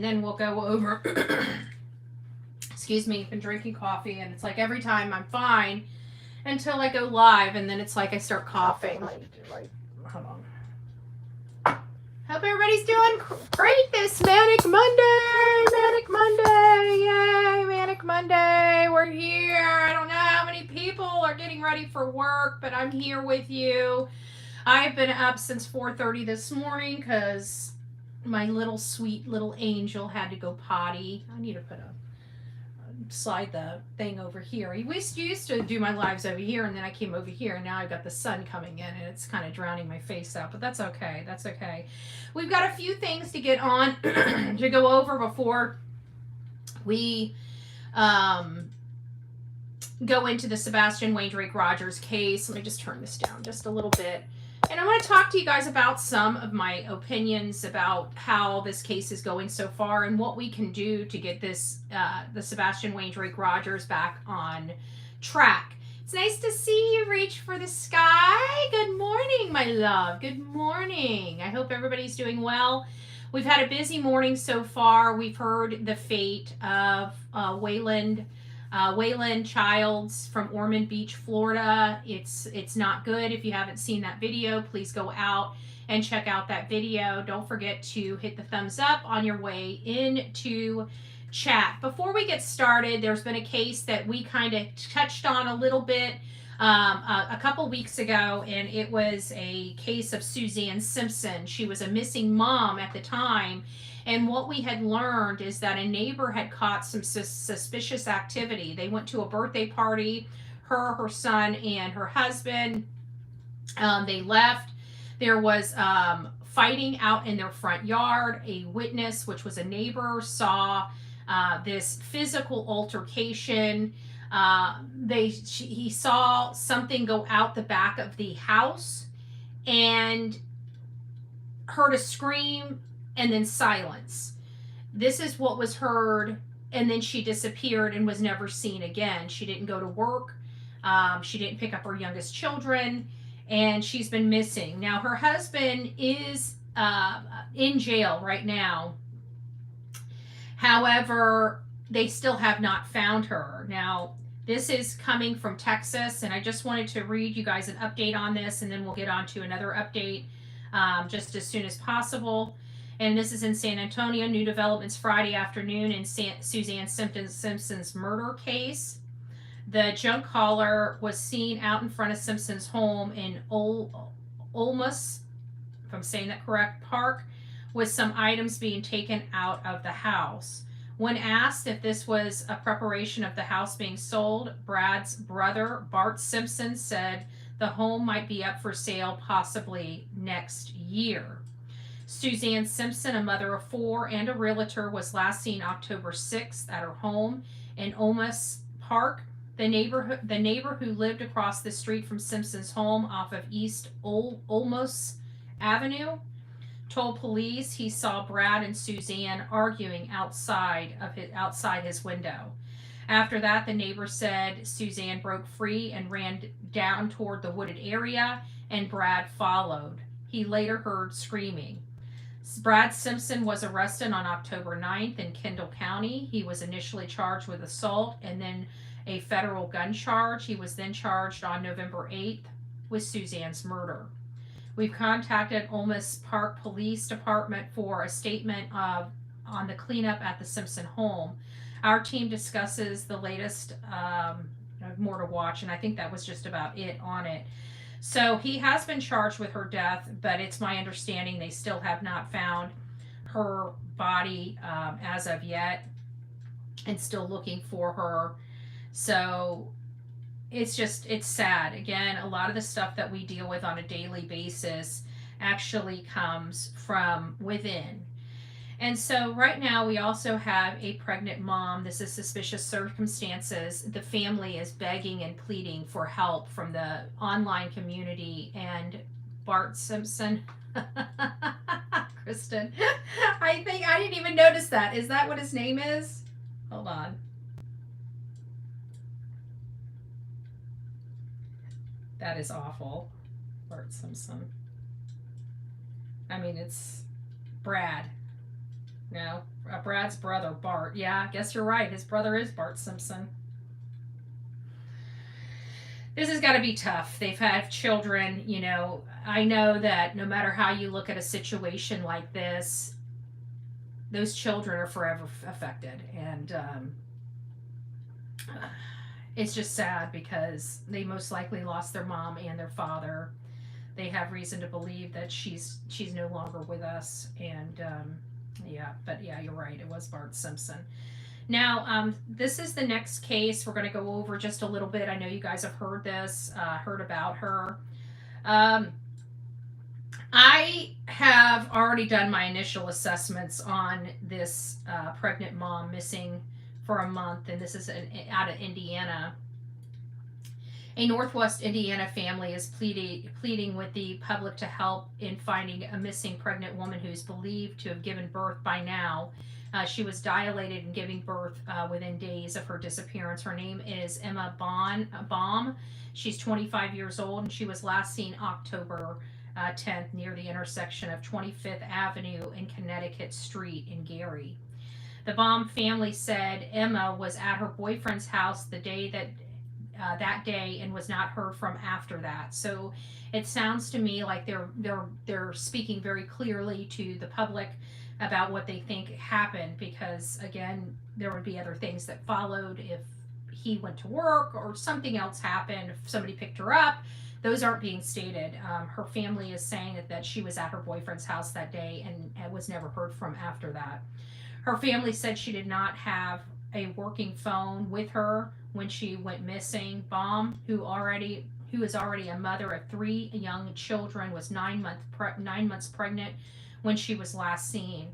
then we'll go over. Excuse me, I've been drinking coffee, and it's like every time I'm fine until I go live, and then it's like I start coughing. Hold on. Hope everybody's doing great this Manic Monday. Manic Monday. Yay, Manic Monday. We're here. I don't know how many people are getting ready for work, but I'm here with you. I've been up since 4:30 this morning because my little sweet little angel had to go potty. I need to put a slide the thing over here. We used to do my lives over here, and then I came over here, and now I've got the sun coming in, and it's kind of drowning my face out, but that's okay. That's okay. We've got a few things to get on to go over before we go into the Sebastian Rogers case. Let me just turn this down just a little bit. And I want to talk to you guys about some of my opinions about how this case is going so far and what we can do to get this the Sebastian Rogers back on track. It's nice to see you reach for the sky. Good morning, my love. Good morning. I hope everybody's doing well. We've had a busy morning so far. We've heard the fate of Waylon Childs from Ormond Beach, Florida. It's not good. If you haven't seen that video, please go out and check out that video. Don't forget to hit the thumbs up on your way into chat. Before we get started, there's been a case that we kind of touched on a little bit a couple weeks ago, and it was a case of Suzanne Simpson. She was a missing mom at the time. And what we had learned is that a neighbor had caught some suspicious activity. They went to a birthday party, her son, and her husband. They left. There was fighting out in their front yard. A witness, which was a neighbor, saw this physical altercation. He saw something go out the back of the house and heard a scream and then silence. This is what was heard, and then she disappeared and was never seen again. She didn't go to work. She didn't pick up her youngest children, and she's been missing. Now, her husband is in jail right now. However, they still have not found her. Now, this is coming from Texas, and I just wanted to read you guys an update on this, and then we'll get on to another update just as soon as possible. And this is in San Antonio. New developments Friday afternoon in Suzanne Simpson's murder case. The junk hauler was seen out in front of Simpson's home in Olmus, if I'm saying that correct, Park, with some items being taken out of the house. When asked if this was a preparation of the house being sold, Brad's brother, Bart Simpson, said the home might be up for sale possibly next year. Suzanne Simpson, a mother of four and a realtor, was last seen October 6th at her home in Olmus Park. The neighbor who lived across the street from Simpson's home off of East Olmus Avenue told police he saw Brad and Suzanne arguing outside his window. After that, the neighbor said Suzanne broke free and ran down toward the wooded area, and Brad followed. He later heard screaming. Brad Simpson was arrested on October 9th in Kendall County. He was initially charged with assault and then a federal gun charge. He was then charged on November 8th with Suzanne's murder. We've contacted Olmus Park Police Department for a statement on the cleanup at the Simpson home. Our team discusses the latest, more to watch, and I think that was just about it on it. So he has been charged with her death, but it's my understanding they still have not found her body as of yet, and still looking for her. So it's sad. Again, a lot of the stuff that we deal with on a daily basis actually comes from within. And so right now we also have a pregnant mom. This is suspicious circumstances. The family is begging and pleading for help from the online community, and Bart Simpson. Kristen, I think I didn't even notice that. Is that what his name is? Hold on. That is awful. Bart Simpson. I mean, it's Brad. No, Brad's brother, Bart. Yeah, I guess you're right. His brother is Bart Simpson. This has got to be tough. They've had children, you know. I know that no matter how you look at a situation like this, those children are forever affected. And it's just sad because they most likely lost their mom and their father. They have reason to believe that she's no longer with us. And yeah, but yeah, you're right. It was Bart Simpson. Now, this is the next case we're going to go over just a little bit. I know you guys have heard this, heard about her. Um, I have already done my initial assessments on this pregnant mom missing for a month, and this is out of Indiana. A Northwest Indiana family is pleading with the public to help in finding a missing pregnant woman who's believed to have given birth by now. She was dilated and giving birth within days of her disappearance. Her name is Emma Baum. She's 25 years old, and she was last seen October 10th near the intersection of 25th Avenue and Connecticut Street in Gary. The Baum family said Emma was at her boyfriend's house the day that day and was not heard from after that. So it sounds to me like they're speaking very clearly to the public about what they think happened, because again, there would be other things that followed if he went to work or something else happened, if somebody picked her up. Those aren't being stated. Her family is saying that she was at her boyfriend's house that day and was never heard from after that. Her family said she did not have a working phone with her when she went missing. Baum, who is already a mother of 3 young children, was 9 months pregnant when she was last seen.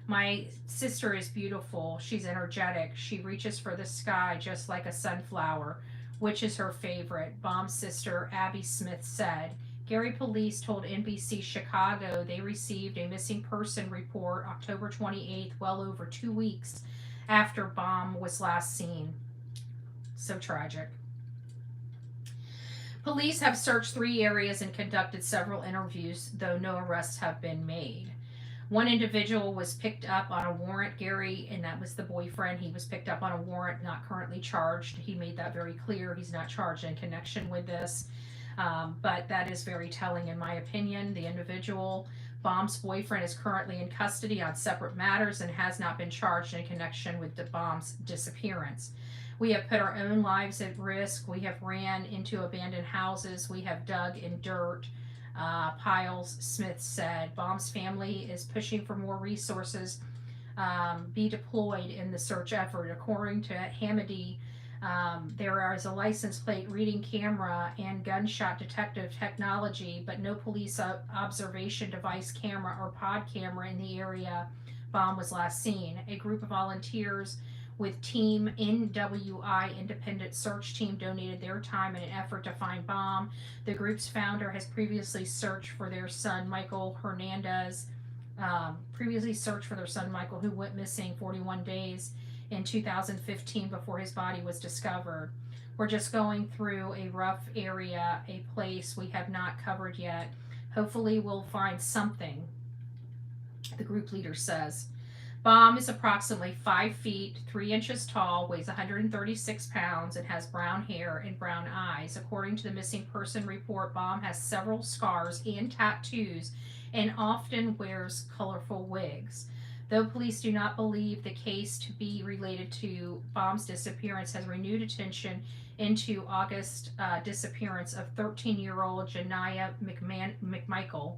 My sister is beautiful. She's energetic. She reaches for the sky just like a sunflower, which is her favorite, Baum's sister Abby Smith said. Gary police told NBC Chicago they received a missing person report October 28th, well over 2 weeks after Baum was last seen. So tragic. Police have searched 3 areas and conducted several interviews, though no arrests have been made. One individual was picked up on a warrant, Gary, and that was the boyfriend. He was picked up on a warrant, not currently charged. He made that very clear. He's not charged in connection with this. But that is very telling in my opinion. The individual, Baum's boyfriend, is currently in custody on separate matters and has not been charged in connection with Baum's disappearance. We have put our own lives at risk. We have ran into abandoned houses. We have dug in dirt piles, Smith said. Baum's family is pushing for more resources be deployed in the search effort. According to Hamady, there is a license plate reading camera and gunshot detective technology, but no police observation device camera or pod camera in the area Baum was last seen. A group of volunteers with Team NWI Independent Search Team donated their time in an effort to find Baum. The group's founder has previously searched for their son Michael Hernandez, who went missing 41 days in 2015 before his body was discovered. We're just going through a rough area, a place we have not covered yet. Hopefully we'll find something, the group leader says. Baum is approximately 5 feet 3 inches tall, weighs 136 pounds, and has brown hair and brown eyes. According to the missing person report, Baum has several scars and tattoos and often wears colorful wigs. Though police do not believe the case to be related to Baum's disappearance, has renewed attention into August disappearance of 13-year-old Janiah McMichael.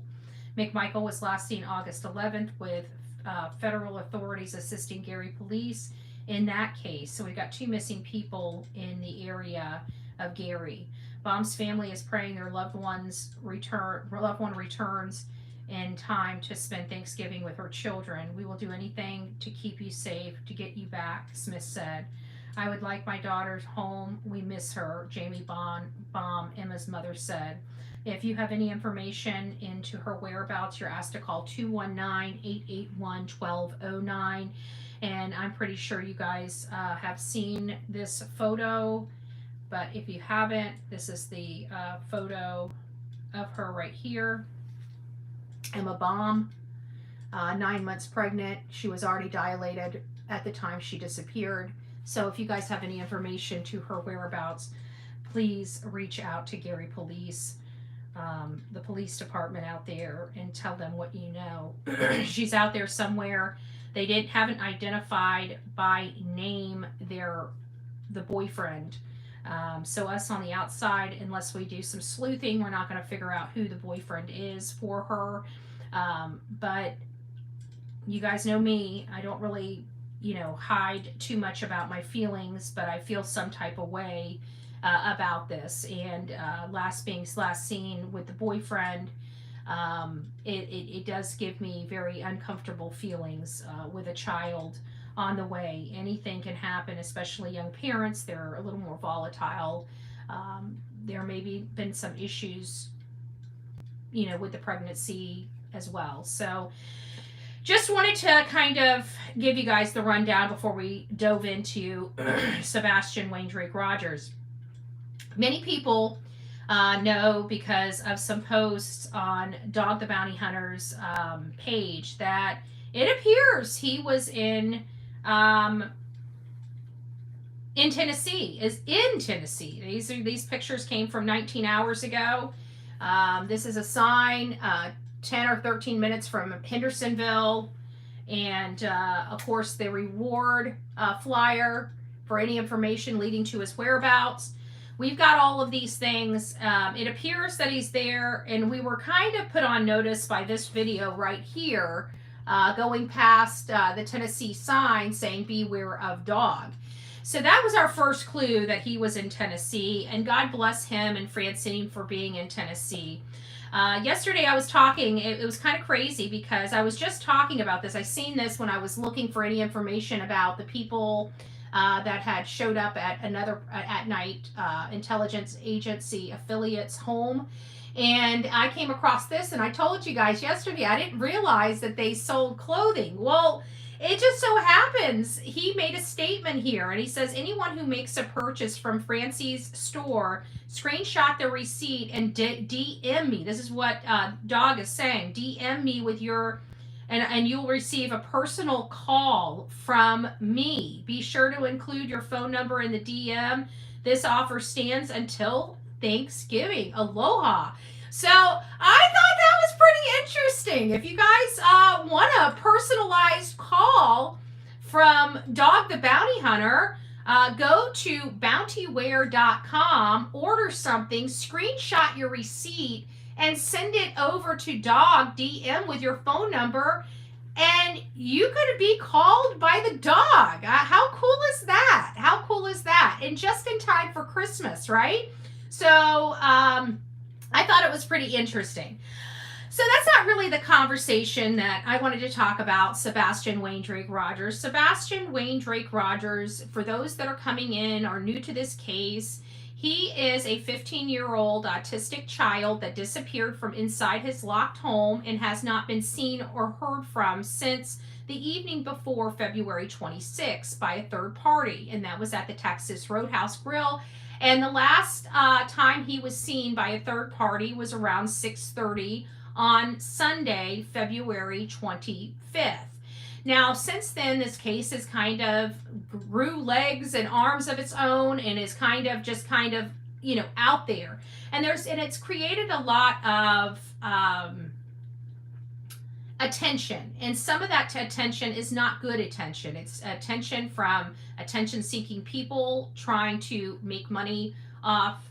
McMichael was last seen August 11th with federal authorities assisting Gary police in that case. So we've got 2 missing people in the area of Gary. Baum's family is praying their loved one returns in time to spend Thanksgiving with her children. We will do anything to keep you safe, to get you back, Smith said. I would like my daughter home. We miss her, Jamie Baum, Emma's mother, said. If you have any information into her whereabouts, you're asked to call 219-881-1209. And I'm pretty sure you guys have seen this photo, but if you haven't, this is the photo of her right here, Emma Baum. 9 months pregnant. She was already dilated at the time she disappeared. So if you guys have any information to her whereabouts, please reach out to Gary Police, the police department out there, and tell them what you know. She's out there somewhere. They haven't identified by name the boyfriend. So us on the outside, unless we do some sleuthing, we're not going to figure out who the boyfriend is for her. But you guys know me. I don't really, hide too much about my feelings, but I feel some type of way about this. And last seen with the boyfriend, it does give me very uncomfortable feelings with a child on the way. Anything can happen, especially young parents. They're a little more volatile. There maybe been some issues, with the pregnancy as well. So just wanted to kind of give you guys the rundown before we dove into Sebastian Wayne Drake Rogers. Many people know, because of some posts on Dog the Bounty Hunter's page, that it appears he was in Tennessee. These pictures came from 19 hours ago. This is a sign 10 or 13 minutes from Hendersonville, and of course the reward flyer for any information leading to his whereabouts. We've got all of these things. It appears that he's there, and we were kind of put on notice by this video right here, going past the Tennessee sign saying beware of dog. So that was our first clue that he was in Tennessee, and God bless him and Francine for being in Tennessee. Yesterday I was talking, it was kind of crazy because I was just talking about this. I seen this when I was looking for any information about the people that had showed up at another at night intelligence agency affiliate's home. And I came across this, and I told you guys yesterday I didn't realize that they sold clothing. Well, it just so happens he made a statement here, and he says anyone who makes a purchase from Francie's store, screenshot the receipt and DM me. This is what Dog is saying. DM me with your, and you'll receive a personal call from me. Be sure to include your phone number in the DM. This offer stands until Thanksgiving. Aloha. So I thought that was pretty interesting. If you guys want a personalized call from Dog the Bounty Hunter, go to bountywear.com, order something, screenshot your receipt, and send it over to Dog DM with your phone number, and you could be called by the dog. How cool is that? How cool is that? And just in time for Christmas, right? So I thought it was pretty interesting. So that's not really the conversation that I wanted to talk about Sebastian Wayne Drake Rogers. Sebastian Wayne Drake Rogers, for those that are coming in or new to this case, he is a 15-year-old autistic child that disappeared from inside his locked home and has not been seen or heard from since the evening before February 26 by a third party, and that was at the Texas Roadhouse Grill. And the last time he was seen by a third party was around 6:30 on Sunday, February 25th. Now, since then, this case has kind of grew legs and arms of its own, and is kind of out there. And it's created a lot of attention, and some of that attention is not good attention. It's attention from attention-seeking people trying to make money off,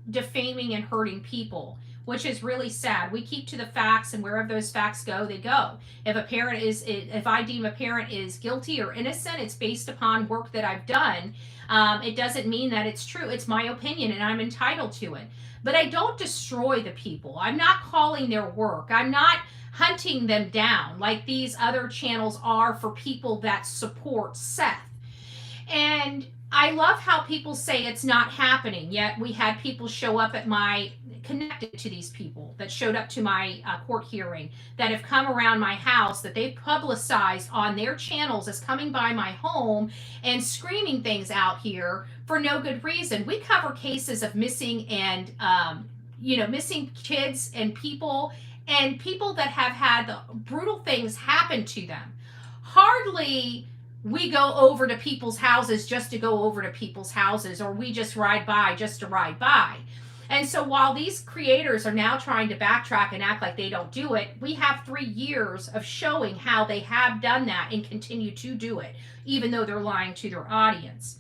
defaming and hurting people, which is really sad. We keep to the facts, and wherever those facts go, they go. If I deem a parent is guilty or innocent, it's based upon work that I've done. It doesn't mean that it's true. It's my opinion, and I'm entitled to it. But I don't destroy the people. I'm not calling their work. I'm not hunting them down like these other channels are for people that support Seth. And I love how people say it's not happening, yet we had people show up connected to these people that showed up to my court hearing, that have come around my house, that they've publicized on their channels as coming by my home and screaming things out here for no good reason. We cover cases of missing and, missing kids and people and people that have had the brutal things happen to them. Hardly we go over to people's houses just to go over to people's houses, or we just ride by just to ride by. And so while these creators are now trying to backtrack and act like they don't do it, we have 3 years of showing how they have done that and continue to do it, even though they're lying to their audience.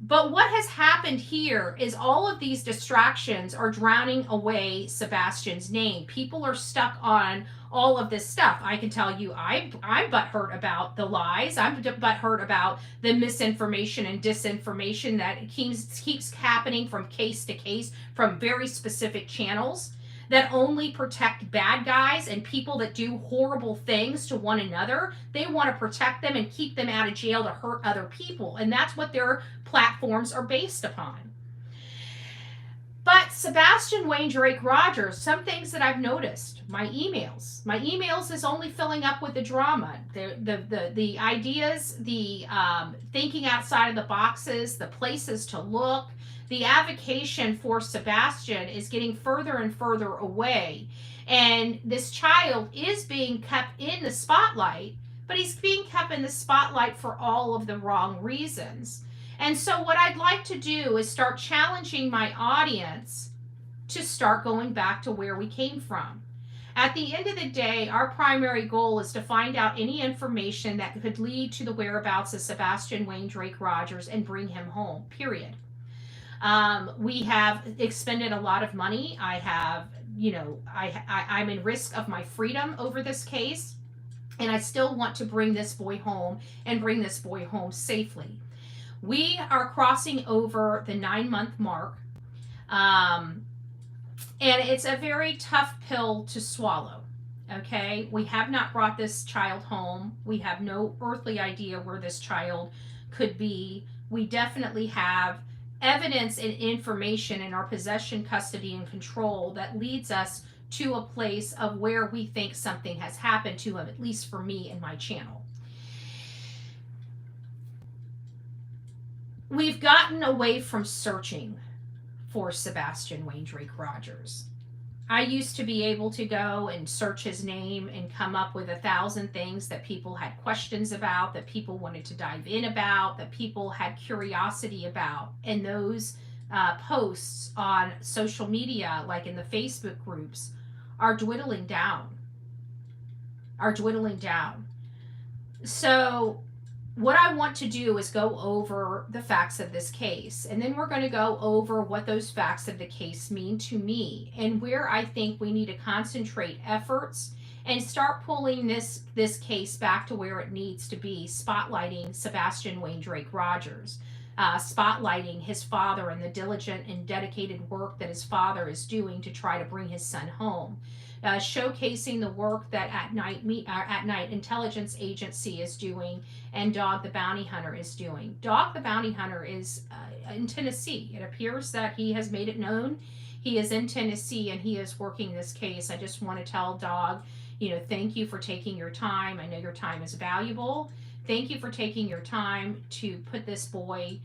But what has happened here is all of these distractions are drowning away Sebastian's name. People are stuck on all of this stuff. I can tell you, I'm butthurt about the lies. I'm butthurt about the misinformation and disinformation that keeps happening from case to case from very specific channels that only protect bad guys and people that do horrible things to one another. They want to protect them and keep them out of jail to hurt other people. And that's what their platforms are based upon. But Sebastian Wayne Drake Rogers, some things that I've noticed, my emails is only filling up with the drama, the ideas, the thinking outside of the boxes, the places to look. The avocation for Sebastian is getting further and further away. And this child is being kept in the spotlight, but he's being kept in the spotlight for all of the wrong reasons. And so what I'd like to do is start challenging my audience to start going back to where we came from. At the end of the day, our primary goal is to find out any information that could lead to the whereabouts of Sebastian Wayne Drake Rogers and bring him home, period. We have expended a lot of money. I have, I'm in risk of my freedom over this case, and I still want to bring this boy home and bring this boy home safely. We are crossing over the 9-month mark, and it's a very tough pill to swallow. Okay, we have not brought this child home. We have no earthly idea where this child could be. We definitely have evidence and information in our possession, custody, and control that leads us to a place of where we think something has happened to him, at least for me and my channel. We've gotten away from searching for Sebastian Wayne Drake Rogers. I used to be able to go and search his name and come up with 1,000 things that people had questions about, that people wanted to dive in about, that people had curiosity about. And those posts on social media, like in the Facebook groups, are dwindling down. So what I want to do is go over the facts of this case, and then we're going to go over what those facts of the case mean to me and where I think we need to concentrate efforts and start pulling this case back to where it needs to be, spotlighting Sebastian Wayne Drake Rogers, spotlighting his father and the diligent and dedicated work that his father is doing to try to bring his son home. Showcasing the work that At Night Intelligence Agency is doing and Dog the Bounty Hunter is doing. Dog the Bounty Hunter is in Tennessee. It appears that he has made it known. He is in Tennessee and he is working this case. I just want to tell Dog, thank you for taking your time. I know your time is valuable. Thank you for taking your time to put this boy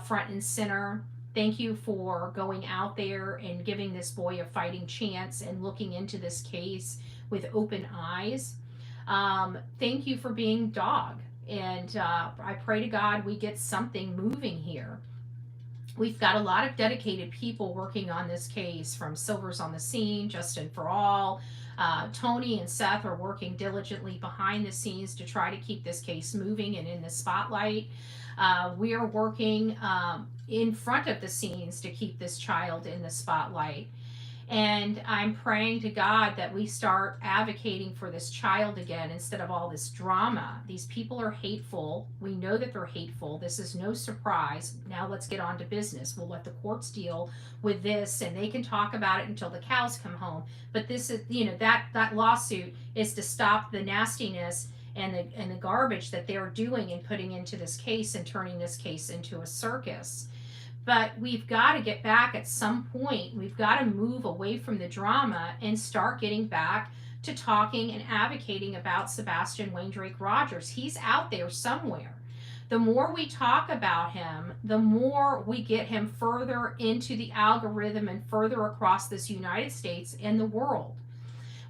front and center. Thank you for going out there and giving this boy a fighting chance and looking into this case with open eyes. Thank you for being Dog. And I pray to God we get something moving here. We've got a lot of dedicated people working on this case, from Silver's on the Scene, Justin for All. Tony and Seth are working diligently behind the scenes to try to keep this case moving and in the spotlight. We are working in front of the scenes to keep this child in the spotlight. And I'm praying to God that we start advocating for this child again instead of all this drama. These people are hateful. We know that they're hateful. This is no surprise. Now let's get on to business. We'll let the courts deal with this, and they can talk about it until the cows come home. But this is, that lawsuit is to stop the nastiness and the garbage that they're doing and putting into this case and turning this case into a circus. But we've got to get back at some point. We've got to move away from the drama and start getting back to talking and advocating about Sebastian Wayne Drake Rogers. He's out there somewhere. The more we talk about him, the more we get him further into the algorithm and further across this United States and the world.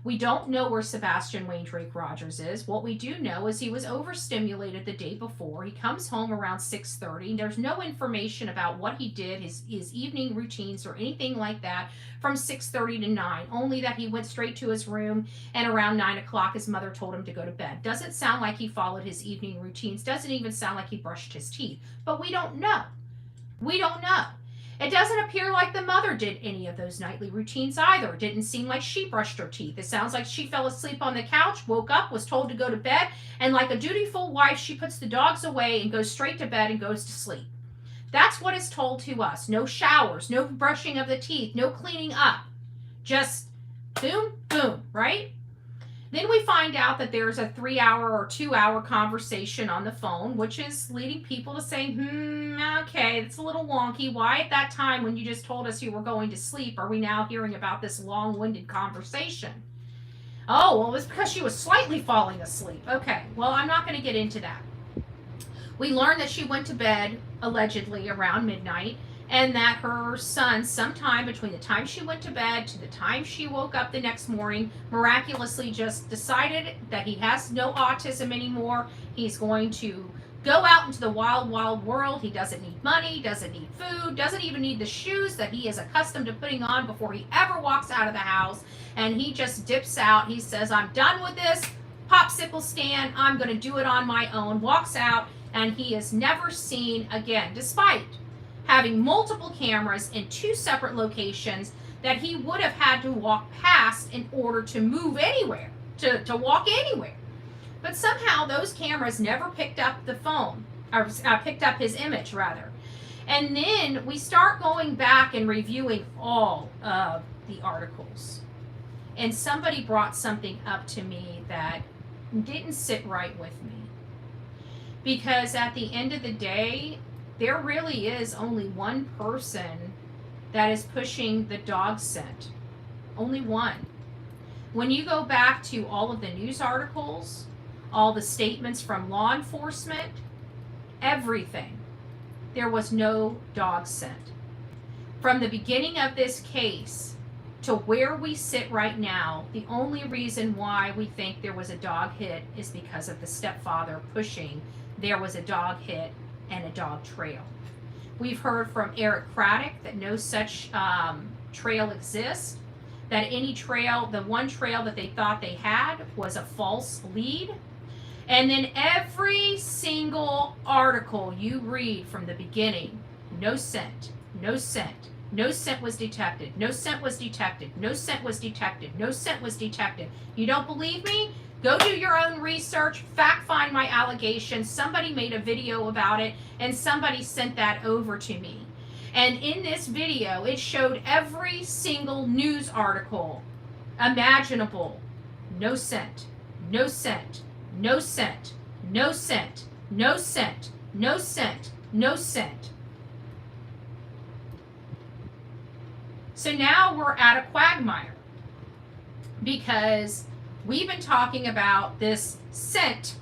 We don't know where Sebastian Wayne Drake Rogers is. What we do know is he was overstimulated the day before. He comes home around 6:30. There's no information about what he did, his evening routines or anything like that from 6:30 to 9, only that he went straight to his room and around 9 o'clock his mother told him to go to bed. Doesn't sound like he followed his evening routines. Doesn't even sound like he brushed his teeth. But we don't know. We don't know. It doesn't appear like the mother did any of those nightly routines either. It didn't seem like she brushed her teeth. It sounds like she fell asleep on the couch, woke up, was told to go to bed, and like a dutiful wife, she puts the dogs away and goes straight to bed and goes to sleep. That's what is told to us. No showers, no brushing of the teeth, no cleaning up. Just boom, boom, right? Then we find out that there's a 3-hour or 2-hour conversation on the phone, which is leading people to say, okay, it's a little wonky. Why at that time when you just told us you were going to sleep are we now hearing about this long-winded conversation? Oh, well, it was because she was slightly falling asleep. Okay, well, I'm not going to get into that. We learned that she went to bed, allegedly, around midnight, and that her son, sometime between the time she went to bed to the time she woke up the next morning, miraculously just decided that he has no autism anymore. He's going to go out into the wild, wild world. He doesn't need money, doesn't need food, doesn't even need the shoes that he is accustomed to putting on before he ever walks out of the house. And he just dips out. He says, I'm done with this popsicle stand. I'm going to do it on my own. Walks out, and he is never seen again, despite having multiple cameras in 2 separate locations that he would have had to walk past in order to move anywhere, to walk anywhere. But somehow those cameras never picked up the phone, or picked up his image, rather. And then we start going back and reviewing all of the articles. And somebody brought something up to me that didn't sit right with me. Because at the end of the day, there really is only one person that is pushing the dog scent. Only one. When you go back to all of the news articles, all the statements from law enforcement, everything, there was no dog scent. From the beginning of this case to where we sit right now, the only reason why we think there was a dog hit is because of the stepfather pushing there was a dog hit and a dog trail. We've heard from Eric Craddock that no such trail exists, that any trail, the one trail that they thought they had was a false lead. And then every single article you read from the beginning, no scent, no scent, no scent was detected, no scent was detected, no scent was detected, no scent was detected. You don't believe me? Go do your own research, fact find my allegations. Somebody made a video about it, and somebody sent that over to me. And in this video, it showed every single news article imaginable. No scent, no scent, no scent, no scent, no scent, no scent, no scent. So now we're at a quagmire because we've been talking about this scent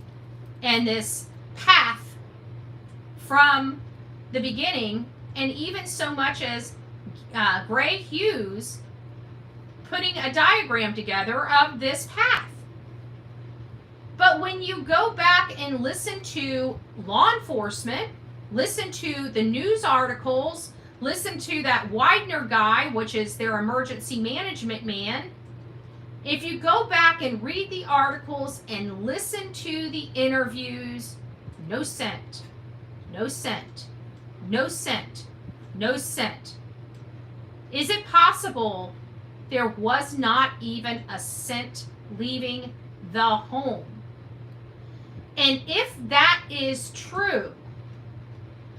and this path from the beginning, and even so much as Gray Hughes putting a diagram together of this path. But when you go back and listen to law enforcement, listen to the news articles, listen to that Widener guy, which is their emergency management man, if you go back and read the articles and listen to the interviews, no scent, no scent, no scent, no scent. Is it possible there was not even a scent leaving the home? And if that is true,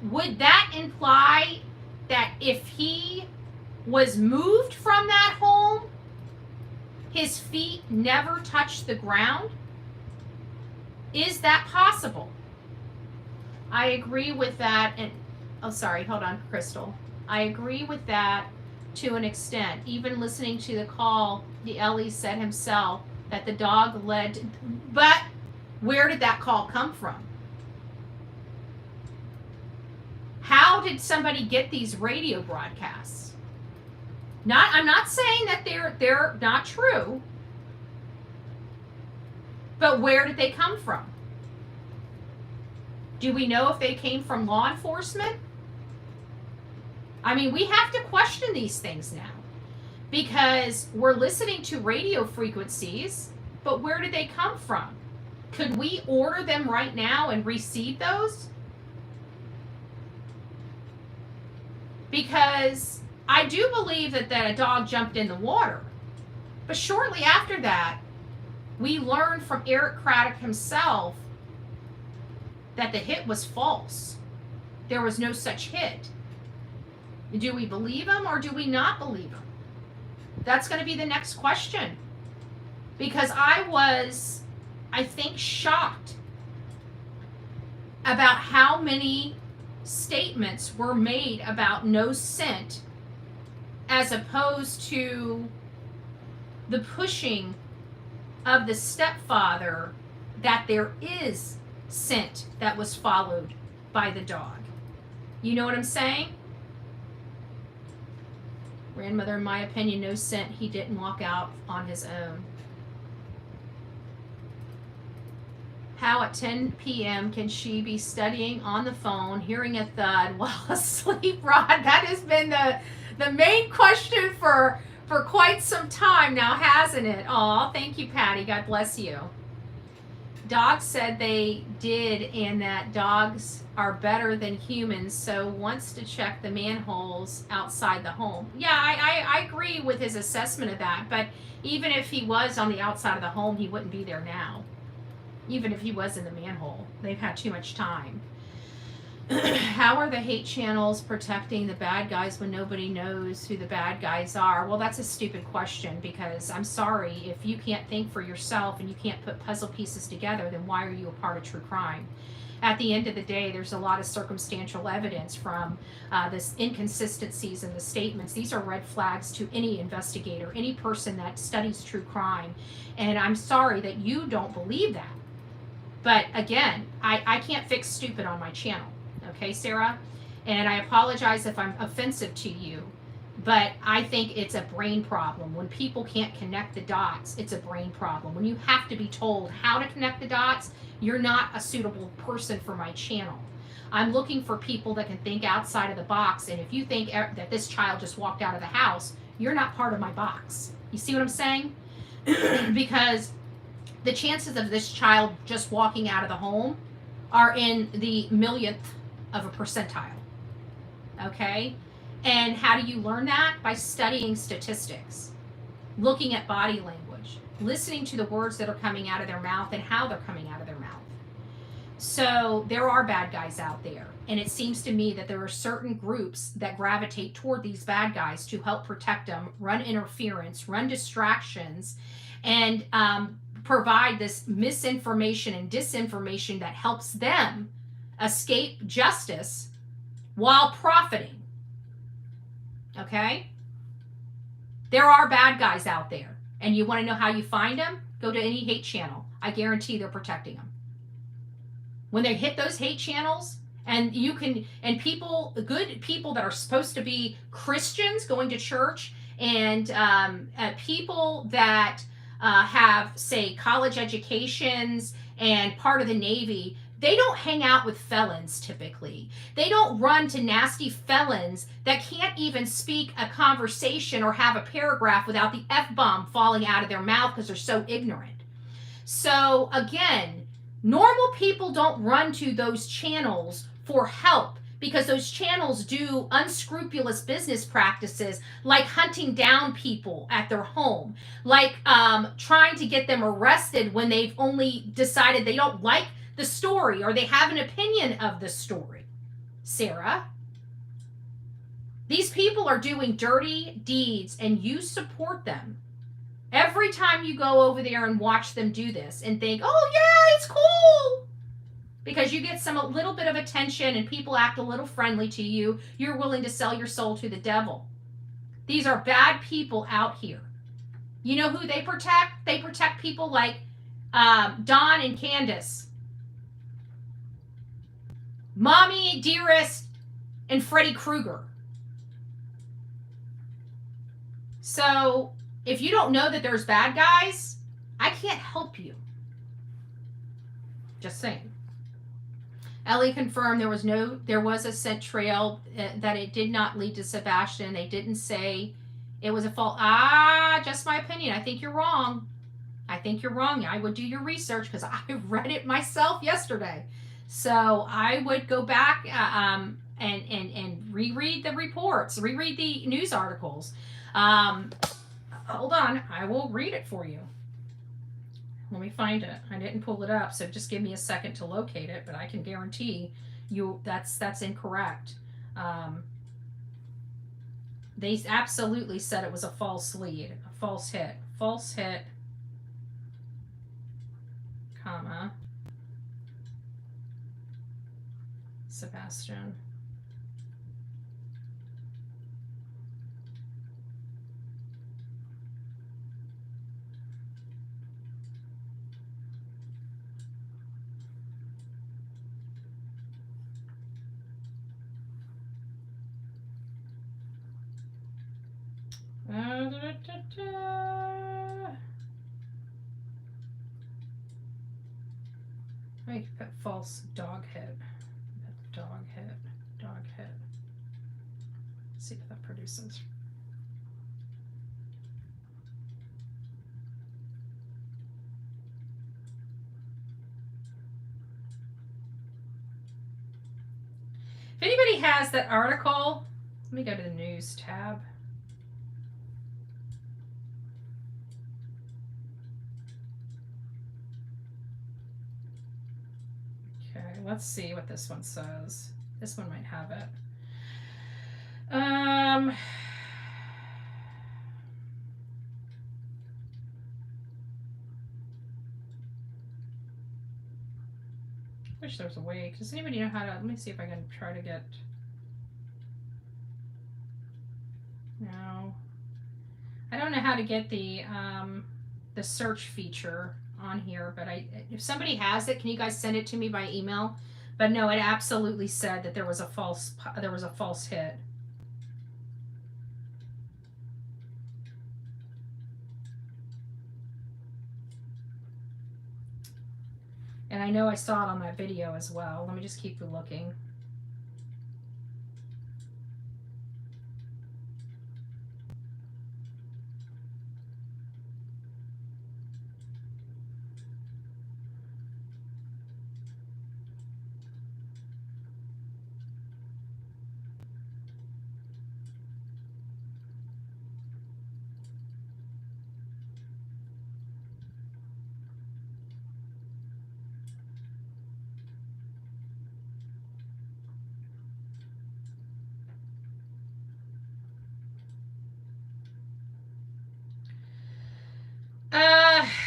would that imply that if he was moved from that home, his feet never touched the ground? Is that possible? I agree with that. And oh, sorry, hold on, Crystal. I agree with that to an extent. Even listening to the call, the Ellie said himself that the dog led. But where did that call come from? How did somebody get these radio broadcasts? I'm not saying that they're not true, But where did they come from? Do we know if they came from law enforcement? I mean, we have to question these things now because we're listening to radio frequencies, but where did they come from? Could we order them right now and receive those? Because I do believe that a dog jumped in the water. But shortly after that, we learned from Eric Craddock himself that the hit was false. There was no such hit. Do we believe him or do we not believe him? That's going to be the next question. Because I think, shocked about how many statements were made about no scent as opposed to the pushing of the stepfather that there is scent that was followed by the dog. You know what I'm saying? Grandmother, in my opinion, no scent. He didn't walk out on his own. How at 10 p.m. can she be studying on the phone, hearing a thud while asleep, Rod? That has been the main question for quite some time now, hasn't it? Aw, thank you, Patty. God bless you. Dogs said they did, and that dogs are better than humans, so wants to check the manholes outside the home. Yeah, I agree with his assessment of that, but even if he was on the outside of the home, he wouldn't be there now. Even if he was in the manhole. They've had too much time. How are the hate channels protecting the bad guys when nobody knows who the bad guys are? Well, that's a stupid question, because I'm sorry, if you can't think for yourself and you can't put puzzle pieces together, then why are you a part of true crime? At the end of the day, there's a lot of circumstantial evidence from this inconsistencies in the statements. These are red flags to any investigator, any person that studies true crime. And I'm sorry that you don't believe that. But again, I can't fix stupid on my channel. Okay, Sarah? And I apologize if I'm offensive to you, but I think it's a brain problem. When people can't connect the dots, it's a brain problem. When you have to be told how to connect the dots, you're not a suitable person for my channel. I'm looking for people that can think outside of the box, and if you think that this child just walked out of the house, you're not part of my box. You see what I'm saying? Because the chances of this child just walking out of the home are in the millionth of a percentile. Okay? And how do you learn that? By studying statistics, looking at body language, listening to the words that are coming out of their mouth and how they're coming out of their mouth. So there are bad guys out there. And it seems to me that there are certain groups that gravitate toward these bad guys to help protect them, run interference, run distractions, and provide this misinformation and disinformation that helps them escape justice while profiting. Okay? There are bad guys out there. And you want to know how you find them? Go to any hate channel. I guarantee they're protecting them. When they hit those hate channels, and you can, and people, good people that are supposed to be Christians going to church, and people that have, say, college educations and part of the Navy, they don't hang out with felons typically. They don't run to nasty felons that can't even speak a conversation or have a paragraph without the F-bomb falling out of their mouth because they're so ignorant. So again, normal people don't run to those channels for help, because those channels do unscrupulous business practices like hunting down people at their home, like trying to get them arrested when they've only decided they don't like the story or they have an opinion of the story. Sarah, these people are doing dirty deeds and you support them. Every time you go over there and watch them do this and think, oh yeah, it's cool, because you get a little bit of attention and people act a little friendly to you, you're willing to sell your soul to the devil. These are bad people out here. You know who they protect? They protect people like Don and Candace, Mommy Dearest, and Freddy Krueger. So if you don't know that there's bad guys, I can't help you. Just saying. Ellie confirmed there was a scent trail, that it did not lead to Sebastian. They didn't say it was a fault. Just my opinion. I think you're wrong. I would do your research because I read it myself yesterday. So I would go back and reread the reports, reread the news articles. Hold on, I will read it for you. Let me find it. I didn't pull it up, so just give me a second to locate it, but I can guarantee you that's incorrect. They absolutely said it was a false lead, a false hit, comma, Sebastian. I put false dog hit. Dog hit. Let's see what that produces. If anybody has that article, let me go to the news tab. Let's see what this one says. This one might have it. Wish there was a way. Does anybody know how to? Let me see if I can try to get. No, I don't know how to get the search feature on here, but if somebody has it, can you guys send it to me by email? But no, it absolutely said that there was a false hit. And I know I saw it on that video as well. Let me just keep looking.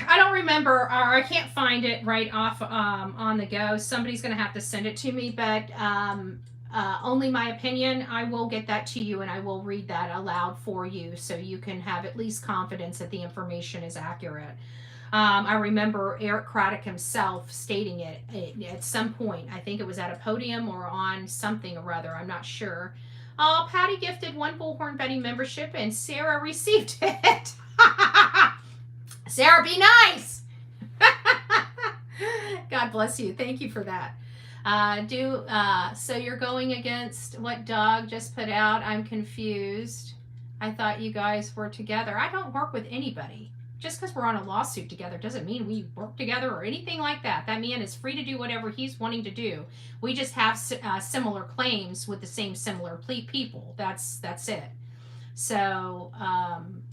I don't remember, or I can't find it right off on the go. Somebody's going to have to send it to me, but only my opinion. I will get that to you and I will read that aloud for you so you can have at least confidence that the information is accurate. I remember Eric Craddock himself stating it at some point. I think it was at a podium or on something or other. I'm not sure. Oh, Patty gifted 1 Bullhorn Betty membership and Sarah received it. Sarah, be nice. God bless you. Thank you for that. So you're going against what Doug just put out? I'm confused. I thought you guys were together. I don't work with anybody. Just because we're on a lawsuit together doesn't mean we work together or anything like that. That man is free to do whatever he's wanting to do. We just have similar claims with the same similar people. That's it. So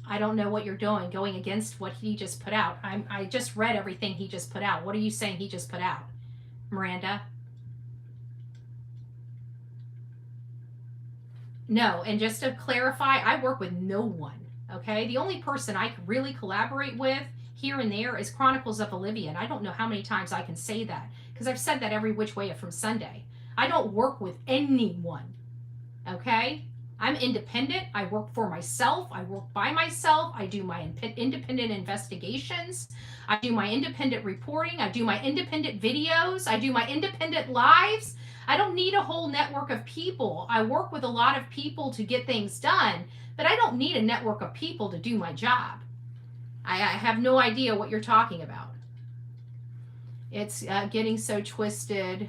I don't know what you're doing, going against what he just put out. I just read everything he just put out. What are you saying he just put out, Miranda? No, and just to clarify, I work with no one, okay? The only person I really collaborate with here and there is Chronicles of Olivia, and I don't know how many times I can say that, because I've said that every which way from Sunday. I don't work with anyone, okay? I'm independent. I work for myself. I work by myself. I do my independent investigations. I do my independent reporting. I do my independent videos. I do my independent lives. I don't need a whole network of people. I work with a lot of people to get things done, but I don't need a network of people to do my job. I have no idea what you're talking about. It's getting so twisted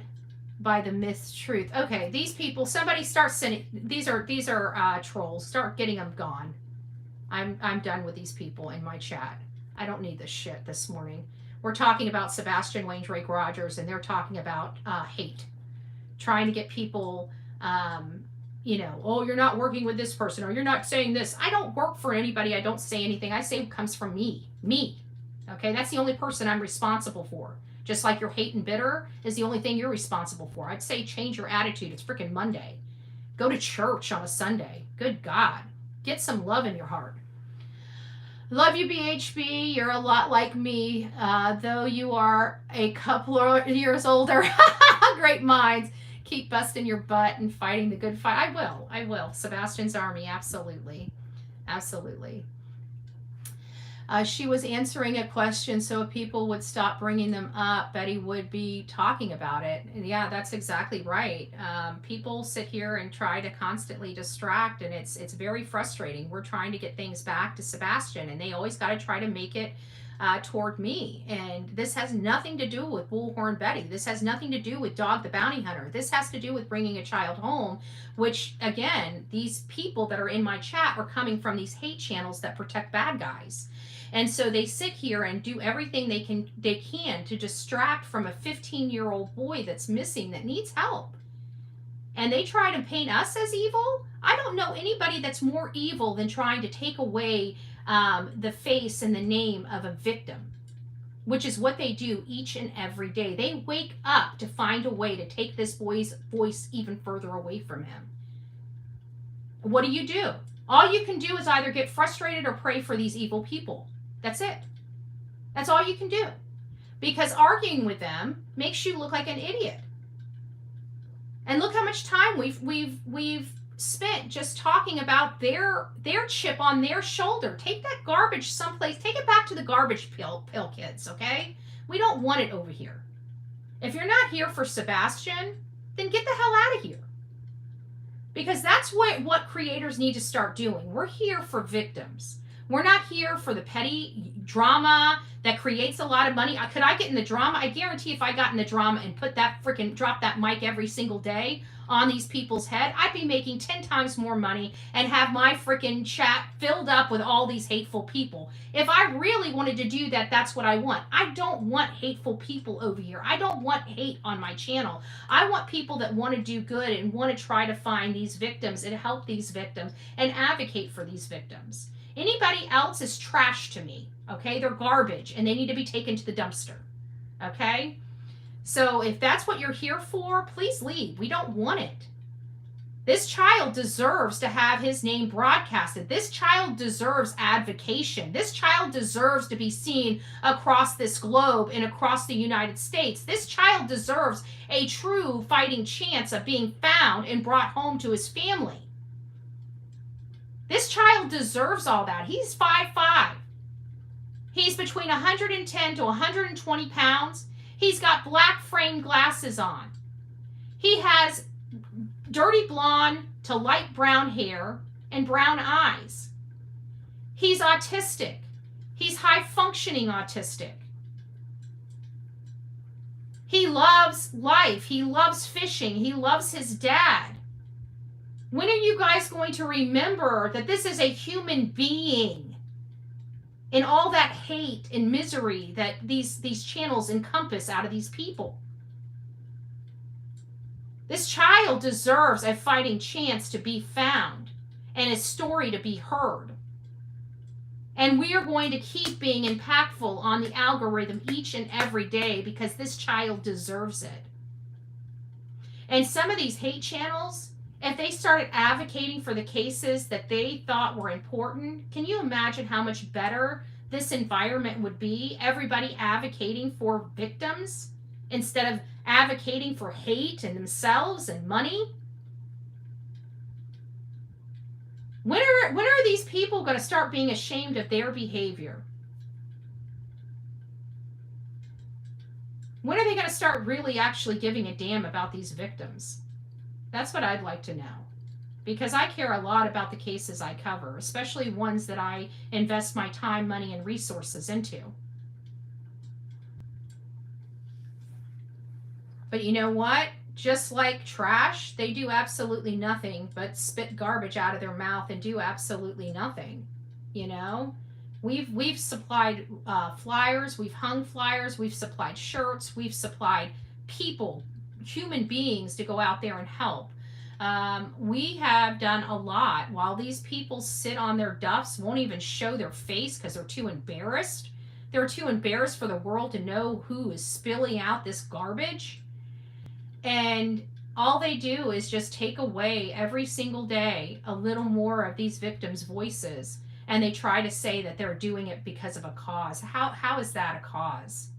by the mistruth. Okay, these people, somebody start sending, these are trolls. Start getting them gone. I'm done with these people in my chat. I don't need this shit this morning. We're talking about Sebastian Rogers, and they're talking about hate. Trying to get people, you know, oh, you're not working with this person, or you're not saying this. I don't work for anybody. I don't say anything. I say it comes from me. Me. Okay, that's the only person I'm responsible for. Just like your hate and bitter is the only thing you're responsible for. I'd say change your attitude. It's freaking Monday. Go to church on a Sunday. Good God. Get some love in your heart. Love you, BHB. You're a lot like me, though you are a couple of years older. Great minds. Keep busting your butt and fighting the good fight. I will. Sebastian's Army. Absolutely. Absolutely. She was answering a question, so if people would stop bringing them up, Betty would be talking about it. And yeah, that's exactly right. People sit here and try to constantly distract, and it's very frustrating. We're trying to get things back to Sebastian, and they always got to try to make it toward me. And this has nothing to do with Bullhorn Betty. This has nothing to do with Dog the Bounty Hunter. This has to do with bringing a child home, which, again, these people that are in my chat are coming from these hate channels that protect bad guys. And so they sit here and do everything they can to distract from a 15-year-old boy that's missing, that needs help. And they try to paint us as evil. I don't know anybody that's more evil than trying to take away the face and the name of a victim, which is what they do each and every day. They wake up to find a way to take this boy's voice even further away from him. What do? All you can do is either get frustrated or pray for these evil people. That's it. That's all you can do. Because arguing with them makes you look like an idiot. And look how much time we've spent just talking about their chip on their shoulder. Take that garbage someplace. Take it back to the garbage pill kids, okay? We don't want it over here. If you're not here for Sebastian, then get the hell out of here. Because that's what creators need to start doing. We're here for victims. We're not here for the petty drama that creates a lot of money. Could I get in the drama? I guarantee if I got in the drama and drop that mic every single day on these people's head, I'd be making 10 times more money and have my freaking chat filled up with all these hateful people. If I really wanted to do that, that's what I want. I don't want hateful people over here. I don't want hate on my channel. I want people that want to do good and want to try to find these victims and help these victims and advocate for these victims. Anybody else is trash to me, okay? They're garbage, and they need to be taken to the dumpster, okay? So if that's what you're here for, please leave. We don't want it. This child deserves to have his name broadcasted. This child deserves advocation. This child deserves to be seen across this globe and across the United States. This child deserves a true fighting chance of being found and brought home to his family. This child deserves all that. He's 5'5". He's between 110 to 120 pounds. He's got black frame glasses on. He has dirty blonde to light brown hair and brown eyes. He's autistic. He's high functioning autistic. He loves life. He loves fishing. He loves his dad. When are you guys going to remember that this is a human being and all that hate and misery that these channels encompass out of these people? This child deserves a fighting chance to be found and a story to be heard. And we are going to keep being impactful on the algorithm each and every day because this child deserves it. And some of these hate channels, if they started advocating for the cases that they thought were important, can you imagine how much better this environment would be? Everybody advocating for victims instead of advocating for hate and themselves and money. When are these people going to start being ashamed of their behavior? When are they going to start really actually giving a damn about these victims? That's what I'd like to know, because I care a lot about the cases I cover, especially ones that I invest my time, money, and resources into. But you know what? Just like trash, they do absolutely nothing but spit garbage out of their mouth and do absolutely nothing. You know, we've supplied flyers, we've hung flyers, we've supplied shirts, we've supplied people, human beings to go out there and help. We have done a lot while these people sit on their duffs, won't even show their face because they're too embarrassed. They're too embarrassed for the world to know who is spilling out this garbage. And all they do is just take away every single day a little more of these victims' voices. And they try to say that they're doing it because of a cause. How is that a cause?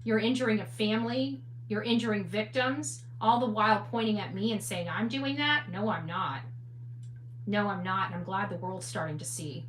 You're injuring a family, you're injuring victims, all the while pointing at me and saying, I'm doing that? No, I'm not. No, I'm not. And I'm glad the world's starting to see.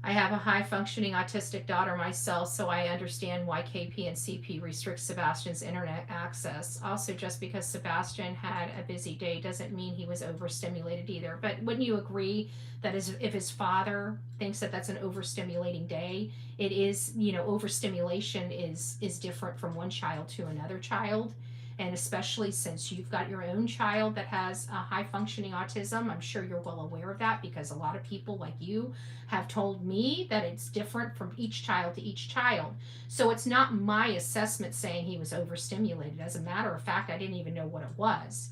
I have a high-functioning autistic daughter myself, so I understand why KP and CP restrict Sebastian's internet access. Also, just because Sebastian had a busy day doesn't mean he was overstimulated either. But wouldn't you agree that if his father thinks that that's an overstimulating day, it is, overstimulation is different from one child to another child. And especially since you've got your own child that has a high-functioning autism, I'm sure you're well aware of that, because a lot of people like you have told me that it's different from each child to each child. So it's not my assessment saying he was overstimulated. As a matter of fact, I didn't even know what it was.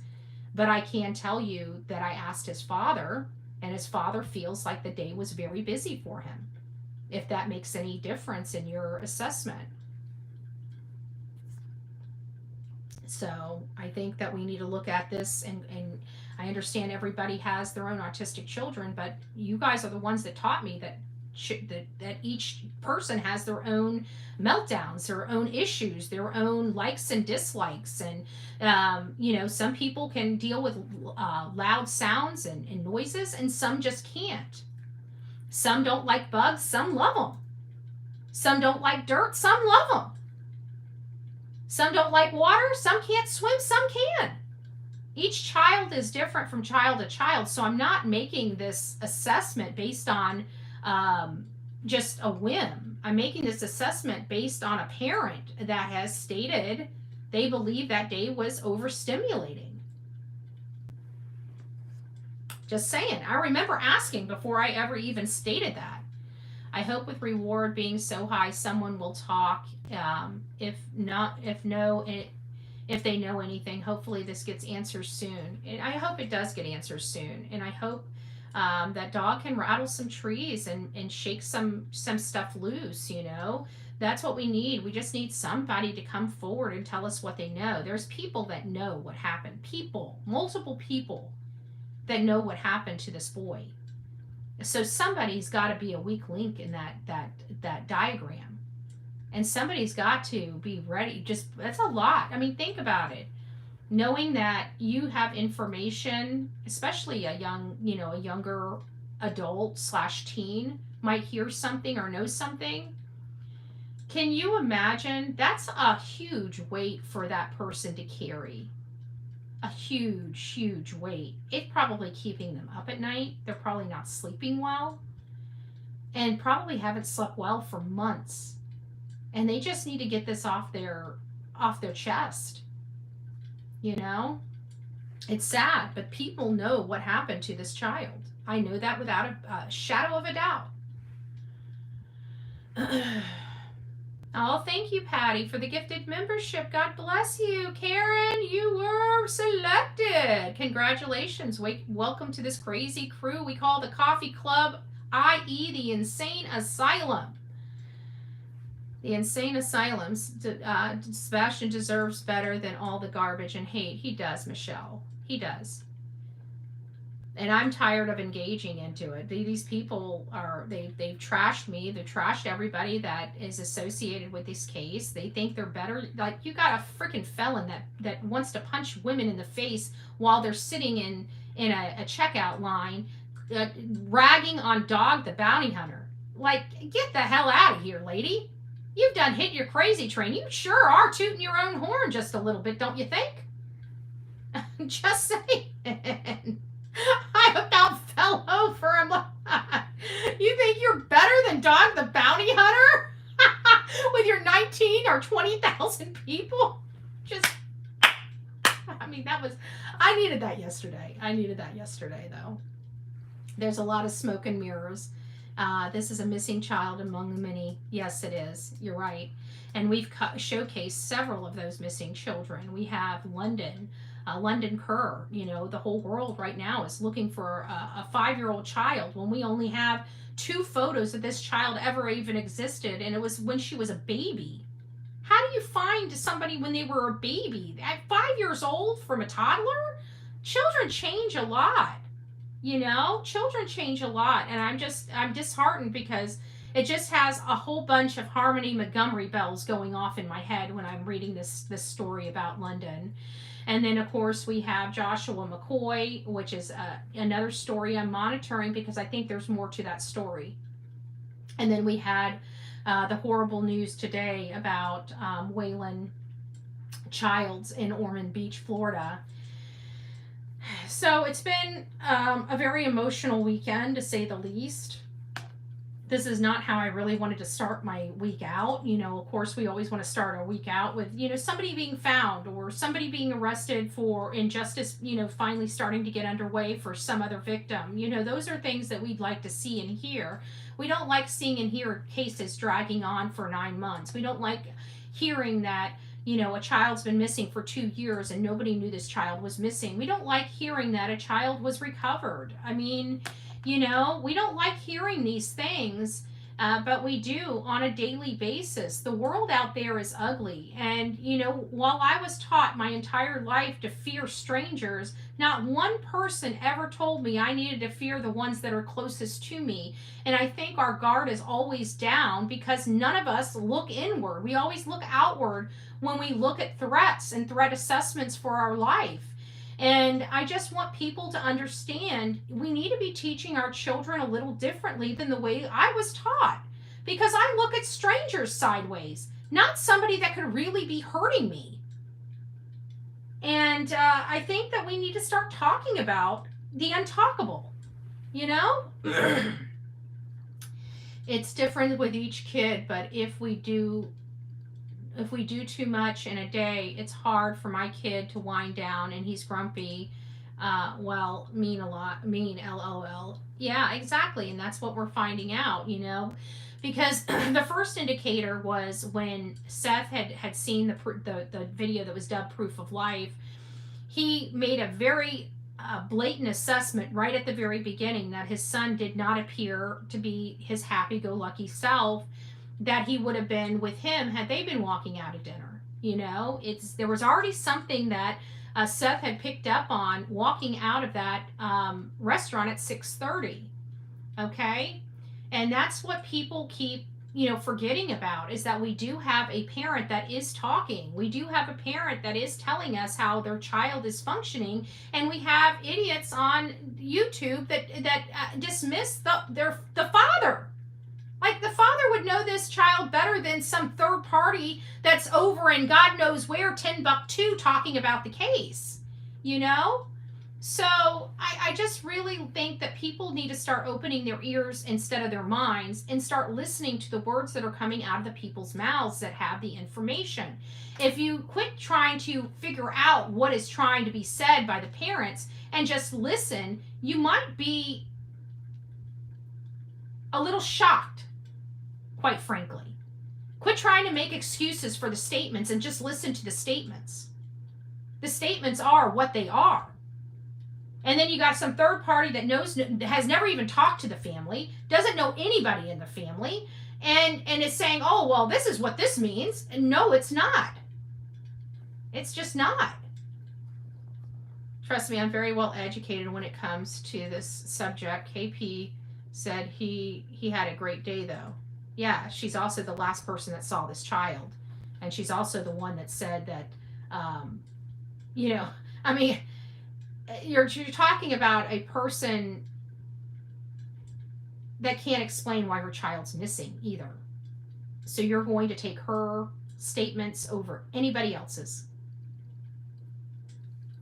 But I can tell you that I asked his father, and his father feels like the day was very busy for him, if that makes any difference in your assessment. So I think that we need to look at this, and I understand everybody has their own autistic children, but you guys are the ones that taught me that each person has their own meltdowns, their own issues, their own likes and dislikes. And, some people can deal with loud sounds and noises, and some just can't. Some don't like bugs, some love them. Some don't like dirt, some love them. Some don't like water, some can't swim, some can. Each child is different from child to child, so I'm not making this assessment based on just a whim. I'm making this assessment based on a parent that has stated they believe that day was overstimulating. Just saying. I remember asking before I ever even stated that. I hope with reward being so high, someone will talk. If they know anything, hopefully this gets answers soon. And I hope it does get answers soon. And I hope that dog can rattle some trees and shake some stuff loose. That's what we need. We just need somebody to come forward and tell us what they know. There's people that know what happened. Multiple people that know what happened to this boy. So somebody's got to be a weak link in that diagram, and somebody's got to be ready. That's a lot. I mean, think about it. Knowing that you have information, especially a younger adult / teen might hear something or know something. Can you imagine? That's a huge weight for that person to carry. A huge weight. It's probably keeping them up at night. They're probably not sleeping well, and probably haven't slept well for months, and they just need to get this off their chest. It's sad, but people know what happened to this child. I know that without a shadow of a doubt. Oh, thank you, Patty, for the gifted membership. God bless you. Karen, you were selected. Congratulations. Welcome to this crazy crew we call the Coffee Club, i.e. the Insane Asylum. The Insane Asylum. Sebastian deserves better than all the garbage and hate. He does, Michelle. He does. And I'm tired of engaging into it. These people they've trashed me. They've trashed everybody that is associated with this case. They think they're better. Like, you got a freaking felon that wants to punch women in the face while they're sitting in a checkout line, ragging on Dog the Bounty Hunter. Like, get the hell out of here, lady. You've done hit your crazy train. You sure are tooting your own horn just a little bit, don't you think? Just saying. I about fell over. I'm like, you think you're better than Dog the Bounty Hunter? With your 19 or 20,000 people. Just, I mean, I needed that yesterday. Though. There's a lot of smoke and mirrors. This is a missing child among many. Yes, it is. You're right. And we've showcased several of those missing children. We have London Kerr. The whole world right now is looking for a 5-year-old child when we only have 2 photos that this child ever even existed, and it was when she was a baby. How do you find somebody when they were a baby? At 5 years old from a toddler? Children change a lot. Children change a lot, and I'm disheartened because it just has a whole bunch of Harmony Montgomery bells going off in my head when I'm reading this story about London. And then, of course, we have Joshua McCoy, which is another story I'm monitoring because I think there's more to that story. And then we had the horrible news today about Waylon Childs in Ormond Beach, Florida. So it's been a very emotional weekend, to say the least. This is not how I really wanted to start my week out. Of course, we always want to start our week out with, somebody being found or somebody being arrested for injustice, finally starting to get underway for some other victim. Those are things that we'd like to see and hear. We don't like seeing and hear cases dragging on for 9 months. We don't like hearing that, a child's been missing for 2 years and nobody knew this child was missing. We don't like hearing that a child was recovered. I mean, we don't like hearing these things, but we do on a daily basis. The world out there is ugly. And, while I was taught my entire life to fear strangers, not one person ever told me I needed to fear the ones that are closest to me. And I think our guard is always down because none of us look inward. We always look outward when we look at threats and threat assessments for our life. And I just want people to understand we need to be teaching our children a little differently than the way I was taught. Because I look at strangers sideways, not somebody that could really be hurting me. And I think that we need to start talking about the untalkable, It's different with each kid, but if we do too much in a day, it's hard for my kid to wind down and he's grumpy. Mean a lot, LOL. Yeah, exactly. And that's what we're finding out, because the first indicator was when Seth had seen the video that was dubbed Proof of Life. He made a very blatant assessment right at the very beginning that his son did not appear to be his happy-go-lucky self that he would have been with him had they been walking out of dinner. There was already something that Seth had picked up on walking out of that restaurant at 6:30. Okay? And that's what people keep, forgetting about, is that we do have a parent that is talking. We do have a parent that is telling us how their child is functioning, and we have idiots on YouTube that dismiss the father. Like, the father would know this child better than some third party that's over in God knows where, Timbuktu, talking about the case, So I just really think that people need to start opening their ears instead of their minds and start listening to the words that are coming out of the people's mouths that have the information. If you quit trying to figure out what is trying to be said by the parents and just listen, you might be a little shocked, quite frankly. Quit trying to make excuses for the statements and just listen to the statements. The statements are what they are. And then you got some third party that has never even talked to the family, doesn't know anybody in the family, and is saying, oh, well, this is what this means. And no, it's not. It's just not. Trust me, I'm very well educated when it comes to this subject. KP said he had a great day, though. Yeah, she's also the last person that saw this child. And she's also the one that said that, you're talking about a person that can't explain why her child's missing either. So you're going to take her statements over anybody else's.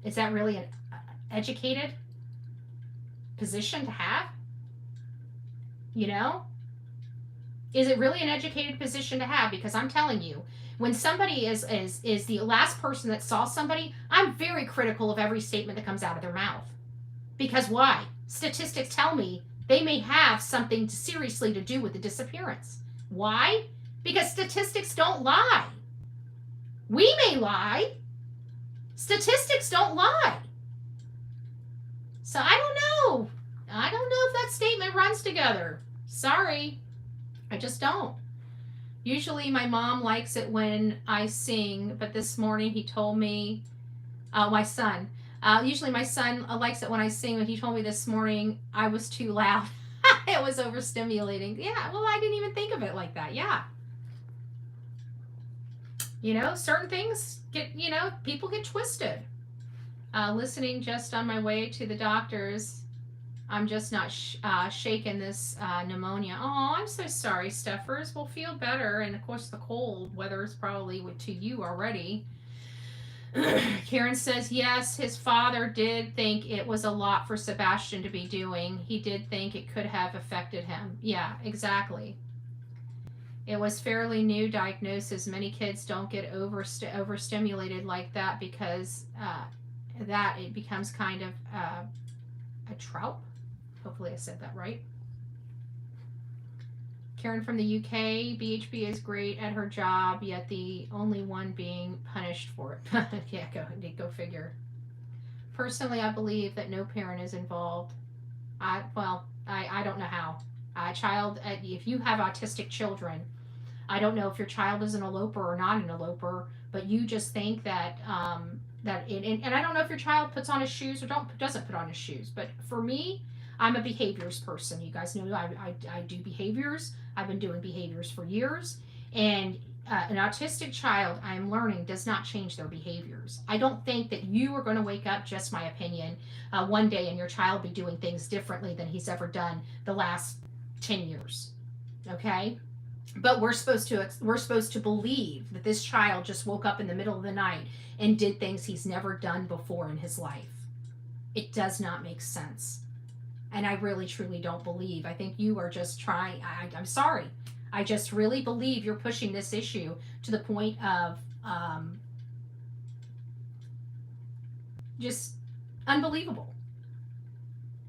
Is that really an educated position to have? Is it really an educated position to have? Because I'm telling you, When somebody is the last person that saw somebody, I'm very critical of every statement that comes out of their mouth. Because why? Statistics tell me they may have something seriously to do with the disappearance. Why? Because statistics don't lie. We may lie. Statistics don't lie. So I don't know. I don't know if that statement runs together. Sorry. I just don't. Usually my mom likes it when I sing, but this morning he told me, my son, usually my son likes it when I sing, but he told me this morning I was too loud. It was overstimulating. Yeah, well, I didn't even think of it like that. Yeah. You know, certain things get, you know, people get twisted. Listening just on my way to the doctor's. I'm just not shaking this pneumonia. Oh, I'm so sorry, Steffers. We'll feel better. And of course, the cold weather is probably to you already. Karen says, yes, his father did think it was a lot for Sebastian to be doing. He did think it could have affected him. Yeah, exactly. It was fairly new diagnosis. Many kids don't get overstimulated like that because that it becomes kind of a trope. Hopefully I said that right. Karen from the UK, BHB is great at her job, yet the only one being punished for it. Yeah, go figure. Personally, I believe that no parent is involved. I don't know how. If you have autistic children, I don't know if your child is an eloper or not an eloper, but you just think that and I don't know if your child puts on his shoes or doesn't put on his shoes. But for me, I'm a behaviors person. You guys know I do behaviors. I've been doing behaviors for years. And an autistic child, I'm learning, does not change their behaviors. I don't think that you are going to wake up, just my opinion, one day and your child be doing things differently than he's ever done the last 10 years. Okay? But we're supposed to believe that this child just woke up in the middle of the night and did things he's never done before in his life. It does not make sense. And I really, truly don't believe. I think you are just trying. I'm sorry. I just really believe you're pushing this issue to the point of just unbelievable.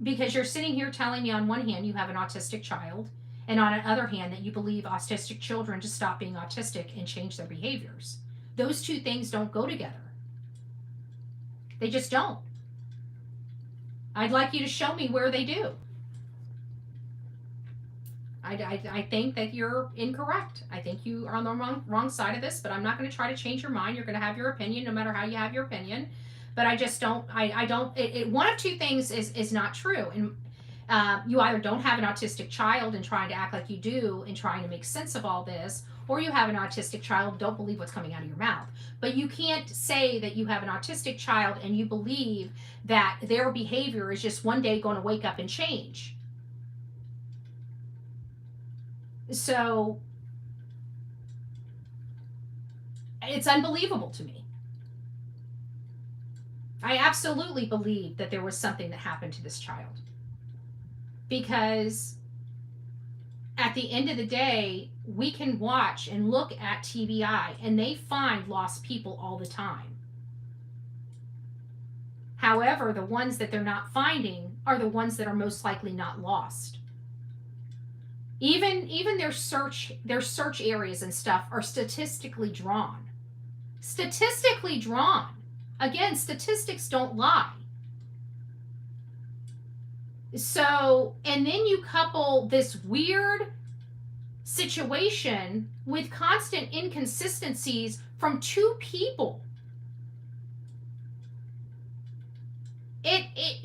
Because you're sitting here telling me on one hand you have an autistic child, and on the other hand that you believe autistic children to stop being autistic and change their behaviors. Those two things don't go together. They just don't. I'd like you to show me where they do. I think that you're incorrect. I think you are on the wrong side of this, but I'm not going to try to change your mind. You're going to have your opinion no matter how you have your opinion. But I just don't, one of two things is not true. And you either don't have an autistic child and trying to act like you do and trying to make sense of all this, or you have an autistic child and don't believe what's coming out of your mouth. But you can't say that you have an autistic child and you believe that their behavior is just one day going to wake up and change. So it's unbelievable to me. I absolutely believe that there was something that happened to this child. Because at the end of the day, we can watch and look at TBI and they find lost people all the time. However, the ones that they're not finding are the ones that are most likely not lost. Even their search areas and stuff are statistically drawn. Statistically drawn. Again, statistics don't lie. So, and then you couple this weird situation with constant inconsistencies from two people.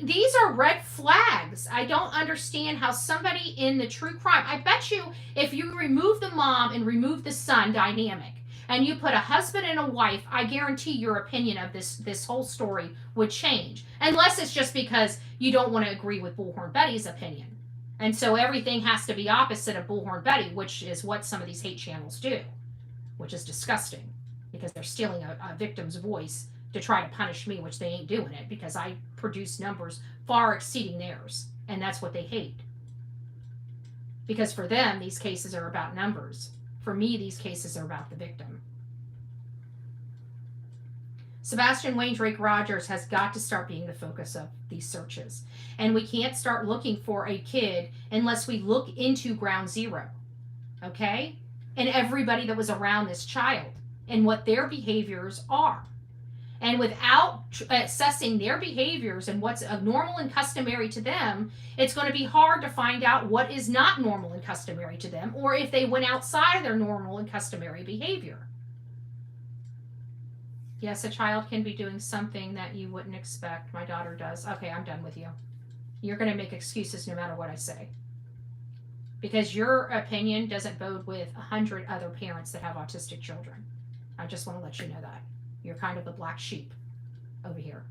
These are red flags. I don't understand how somebody in the true crime, I bet you if you remove the mom and remove the son dynamic, and you put a husband and a wife, I guarantee your opinion of this whole story would change. Unless it's just because you don't want to agree with Bullhorn Betty's opinion. And so everything has to be opposite of Bullhorn Betty, which is what some of these hate channels do, which is disgusting because they're stealing a victim's voice to try to punish me, which they ain't doing it because I produce numbers far exceeding theirs. And that's what they hate. Because for them, these cases are about numbers. For me, these cases are about the victim. Sebastian Drake Rogers has got to start being the focus of these searches. And we can't start looking for a kid unless we look into ground zero, okay? And everybody that was around this child and what their behaviors are. And without assessing their behaviors and what's normal and customary to them, it's going to be hard to find out what is not normal and customary to them, or if they went outside of their normal and customary behavior. Yes, a child can be doing something that you wouldn't expect. My daughter does. Okay, I'm done with you. You're going to make excuses no matter what I say. Because your opinion doesn't bode with 100 other parents that have autistic children. I just want to let you know that. You're kind of the black sheep over here.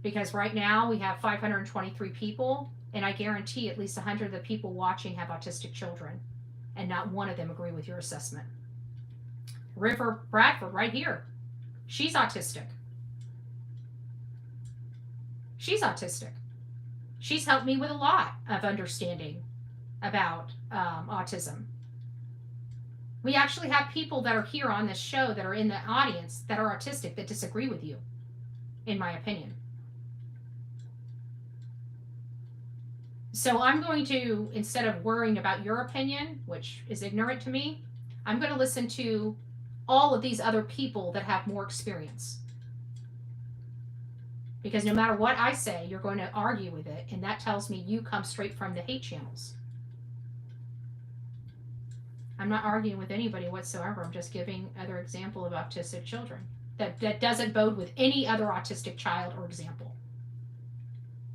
Because right now we have 523 people, and I guarantee at least 100 of the people watching have autistic children, and not one of them agree with your assessment. River Bradford, right here. She's autistic. She's autistic. She's helped me with a lot of understanding about autism. We actually have people that are here on this show that are in the audience that are autistic that disagree with you, in my opinion. So I'm going to, instead of worrying about your opinion, which is ignorant to me, I'm going to listen to all of these other people that have more experience. Because no matter what I say, you're going to argue with it, and that tells me you come straight from the hate channels. I'm not arguing with anybody whatsoever. I'm just giving another example of autistic children. That doesn't bode with any other autistic child or example.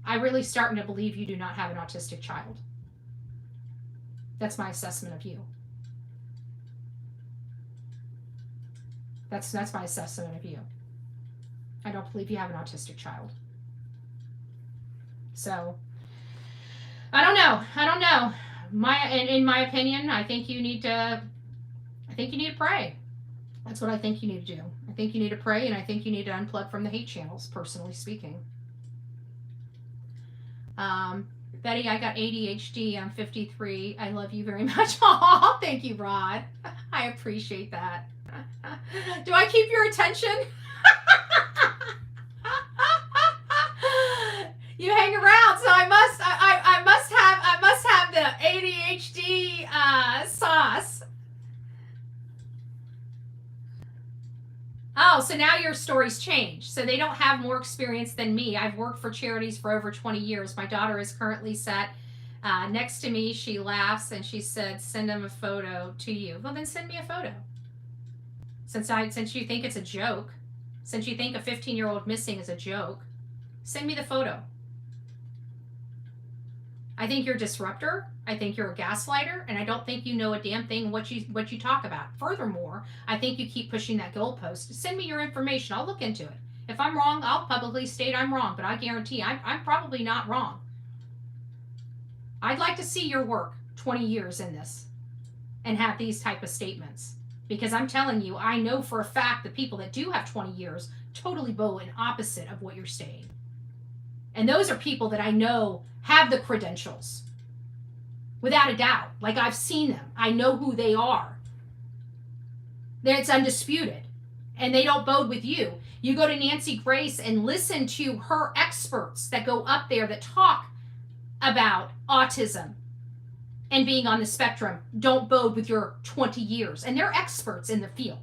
I'm really starting to believe you do not have an autistic child. That's my assessment of you. That's my assessment of you. I don't believe you have an autistic child. So, I don't know. In my opinion, I think you need to pray. That's what I think you need to do. I think you need to pray, and I think you need to unplug from the hate channels, personally speaking. Betty, I got ADHD. I'm 53. I love you very much. Oh, thank you, Rod. I appreciate that. Do I keep your attention? You hang around, so I must have the ADHD sauce. Oh, so now your story's changed. So they don't have more experience than me. I've worked for charities for over 20 years. My daughter is currently sat next to me. She laughs and she said, "Send them a photo to you." Well, then send me a photo. Since you think it's a joke, since you think a 15-year-old missing is a joke, send me the photo. I think you're a disruptor. I think you're a gaslighter, and I don't think you know a damn thing what you talk about. Furthermore, I think you keep pushing that goalpost. Send me your information. I'll look into it. If I'm wrong, I'll publicly state I'm wrong, but I guarantee I'm probably not wrong. I'd like to see your work 20 years in this and have these type of statements. Because I'm telling you, I know for a fact the people that do have 20 years totally bow in opposite of what you're saying. And those are people that I know have the credentials. Without a doubt. Like, I've seen them. I know who they are. It's undisputed. And they don't bode with you. You go to Nancy Grace and listen to her experts that go up there that talk about autism and being on the spectrum. Don't bode with your 20 years. And they're experts in the field.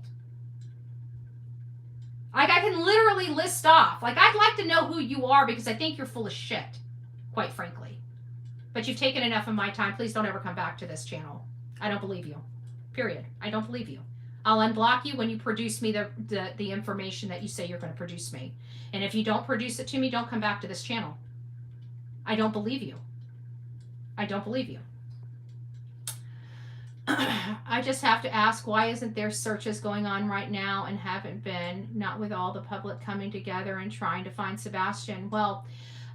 Like, I can literally list off. Like, I'd like to know who you are because I think you're full of shit, quite frankly. But you've taken enough of my time. Please don't ever come back to this channel. I don't believe you. Period. I don't believe you. I'll unblock you when you produce me the information that you say you're going to produce me. And if you don't produce it to me, don't come back to this channel. I don't believe you. I don't believe you. I just have to ask, why isn't there searches going on right now and haven't been, not with all the public coming together and trying to find Sebastian? Well,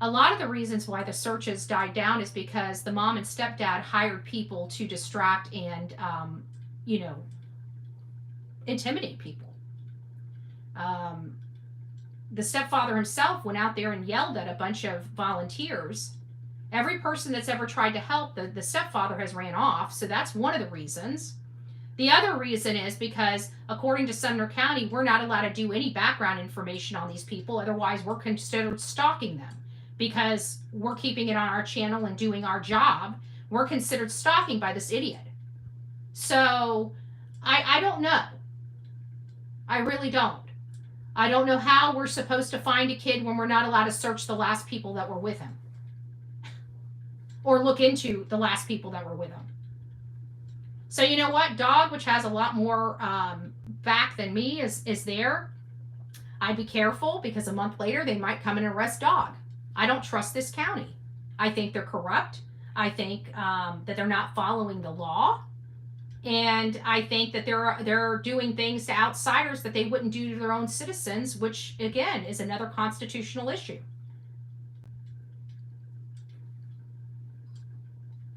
a lot of the reasons why the searches died down is because the mom and stepdad hired people to distract and, intimidate people. The stepfather himself went out there and yelled at a bunch of volunteers. Every person that's ever tried to help, the stepfather has ran off, so that's one of the reasons. The other reason is because, according to Sumner County, we're not allowed to do any background information on these people. Otherwise, we're considered stalking them. Because we're keeping it on our channel and doing our job, we're considered stalking by this idiot. So, I don't know. I really don't. I don't know how we're supposed to find a kid when we're not allowed to search the last people that were with him. Or look into the last people that were with him. So you know what? Dog, which has a lot more back than me, is there. I'd be careful because a month later they might come and arrest Dog. I don't trust this county. I think they're corrupt. I think that they're not following the law. And I think that they're doing things to outsiders that they wouldn't do to their own citizens, which, again, is another constitutional issue.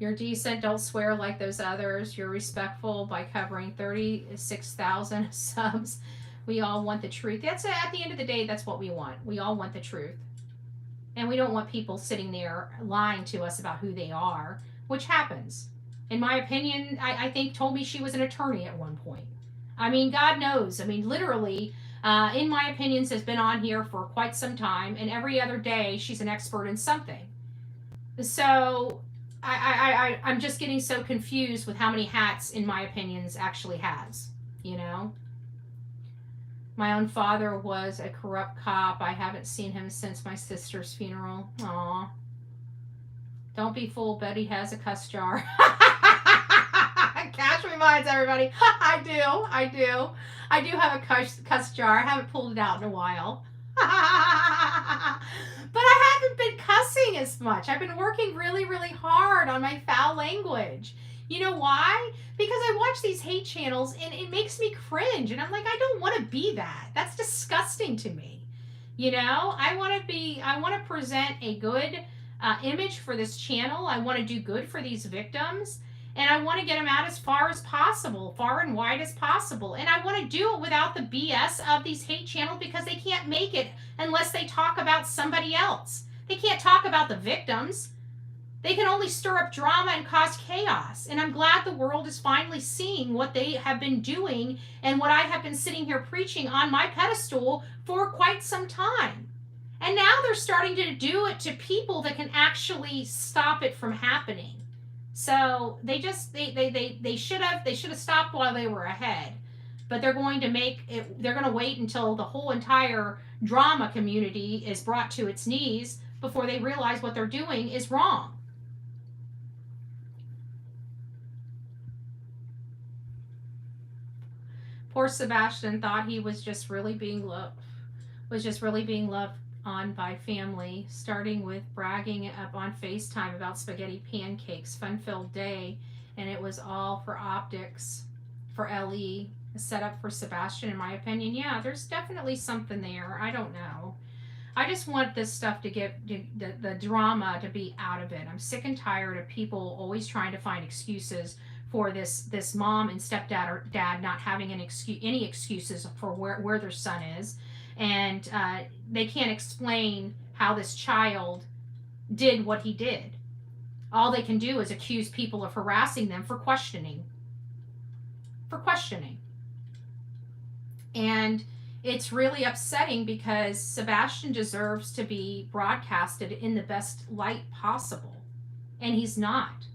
You're decent. Don't swear like those others. You're respectful by covering 36,000 subs. We all want the truth. That's at the end of the day, that's what we want. We all want the truth. And we don't want people sitting there lying to us about who they are, which happens. In my opinion, I think told me she was an attorney at one point. I mean, God knows. I mean, literally, in my opinions, has been on here for quite some time, and every other day she's an expert in something. So I'm just getting so confused with how many hats, in my opinions, actually has, you know? My own father was a corrupt cop. I haven't seen him since my sister's funeral. Aw. Don't be fooled. Betty has a cuss jar. Cash reminds everybody. I do have a cuss jar. I haven't pulled it out in a while. But I haven't been cussing as much. I've been working really, really hard on my foul language. You know why? Because I watch these hate channels and it makes me cringe. And I'm like, I don't want to be that. That's disgusting to me. You know, I want to present a good image for this channel. I want to do good for these victims. And I want to get them out as far as possible, far and wide as possible. And I want to do it without the BS of these hate channels because they can't make it unless they talk about somebody else. They can't talk about the victims. They can only stir up drama and cause chaos. And I'm glad the world is finally seeing what they have been doing and what I have been sitting here preaching on my pedestal for quite some time. And now they're starting to do it to people that can actually stop it from happening. So they should have stopped while they were ahead. But they're going to they're going to wait until the whole entire drama community is brought to its knees before they realize what they're doing is wrong. Poor Sebastian thought he was just really being loved on by family, starting with bragging up on FaceTime about spaghetti pancakes, fun-filled day, and it was all for optics, for LE, a setup for Sebastian, in my opinion. Yeah, there's definitely something there. I don't know. I just want this stuff to get the drama to be out of it. I'm sick and tired of people always trying to find excuses for this mom and stepdad or dad not having any excuses for where their son is. And they can't explain how this child did what he did. All they can do is accuse people of harassing them for questioning. And it's really upsetting because Sebastian deserves to be broadcasted in the best light possible. And he's not.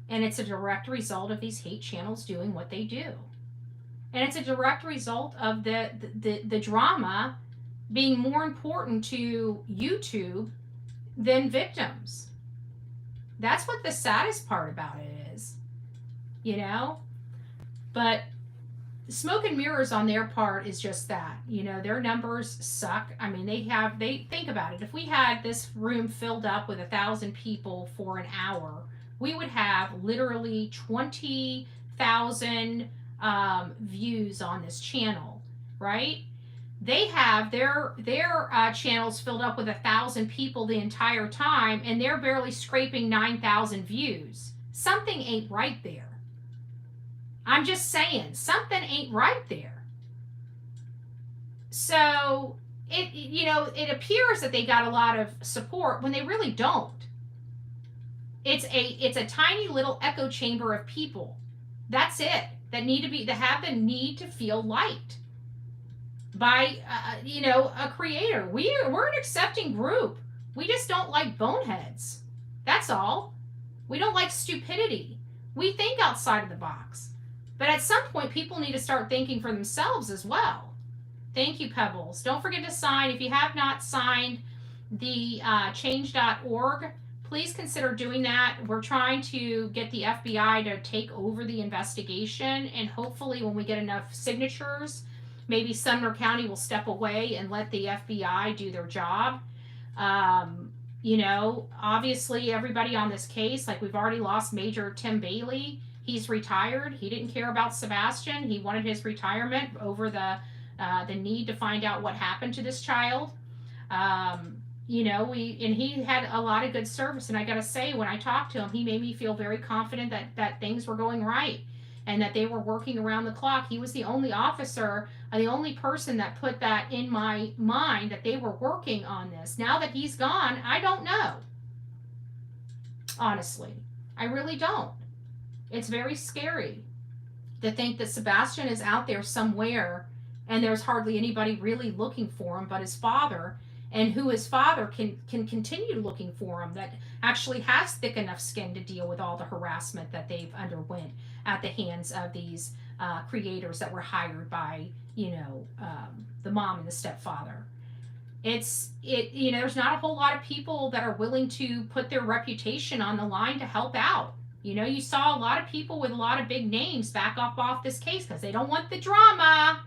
And it's a direct result of these hate channels doing what they do. And it's a direct result of the drama being more important to YouTube than victims. That's what the saddest part about it is, you know? But smoke and mirrors on their part is just that. You know, their numbers suck. I mean, think about it. If we had this room filled up with 1,000 people for an hour, we would have literally 20,000 views on this channel, right? They have their channels filled up with 1,000 people the entire time, and they're barely scraping 9,000 views. Something ain't right there. I'm just saying, something ain't right there. So it appears that they got a lot of support when they really don't. It's a tiny little echo chamber of people. That's it. that have the need to feel liked by a creator. We're an accepting group. We just don't like boneheads. That's all. We don't like stupidity. We think outside of the box. But at some point, people need to start thinking for themselves as well. Thank you, Pebbles. Don't forget to sign. If you have not signed the change.org, please consider doing that. We're trying to get the FBI to take over the investigation, and hopefully when we get enough signatures, maybe Sumner County will step away and let the FBI do their job. Obviously everybody on this case, like we've already lost Major Tim Bailey. He's retired. He didn't care about Sebastian. He wanted his retirement over the need to find out what happened to this child. He had a lot of good service, and I gotta say, when I talked to him, he made me feel very confident that things were going right and that they were working around the clock. He was the only officer, the only person that put that in my mind, that they were working on this. Now that he's gone, I don't know. Honestly, I really don't. It's very scary to think that Sebastian is out there somewhere and there's hardly anybody really looking for him but his father, and who his father can continue looking for him, that actually has thick enough skin to deal with all the harassment that they've underwent at the hands of these creators that were hired by the mom and the stepfather. There's not a whole lot of people that are willing to put their reputation on the line to help out. You saw a lot of people with a lot of big names back off this case because they don't want the drama.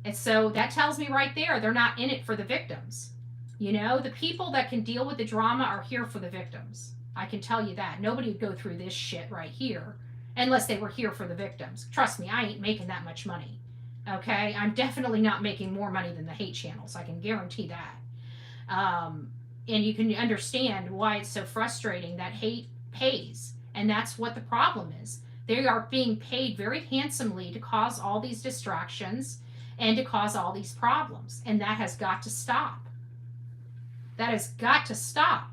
And so that tells me right there, they're not in it for the victims. The people that can deal with the drama are here for the victims. I can tell you that. Nobody would go through this shit right here unless they were here for the victims. Trust me, I ain't making that much money. Okay? I'm definitely not making more money than the hate channels. I can guarantee that. And you can understand why it's so frustrating that hate pays. And that's what the problem is. They are being paid very handsomely to cause all these distractions and to cause all these problems. And that has got to stop. That has got to stop.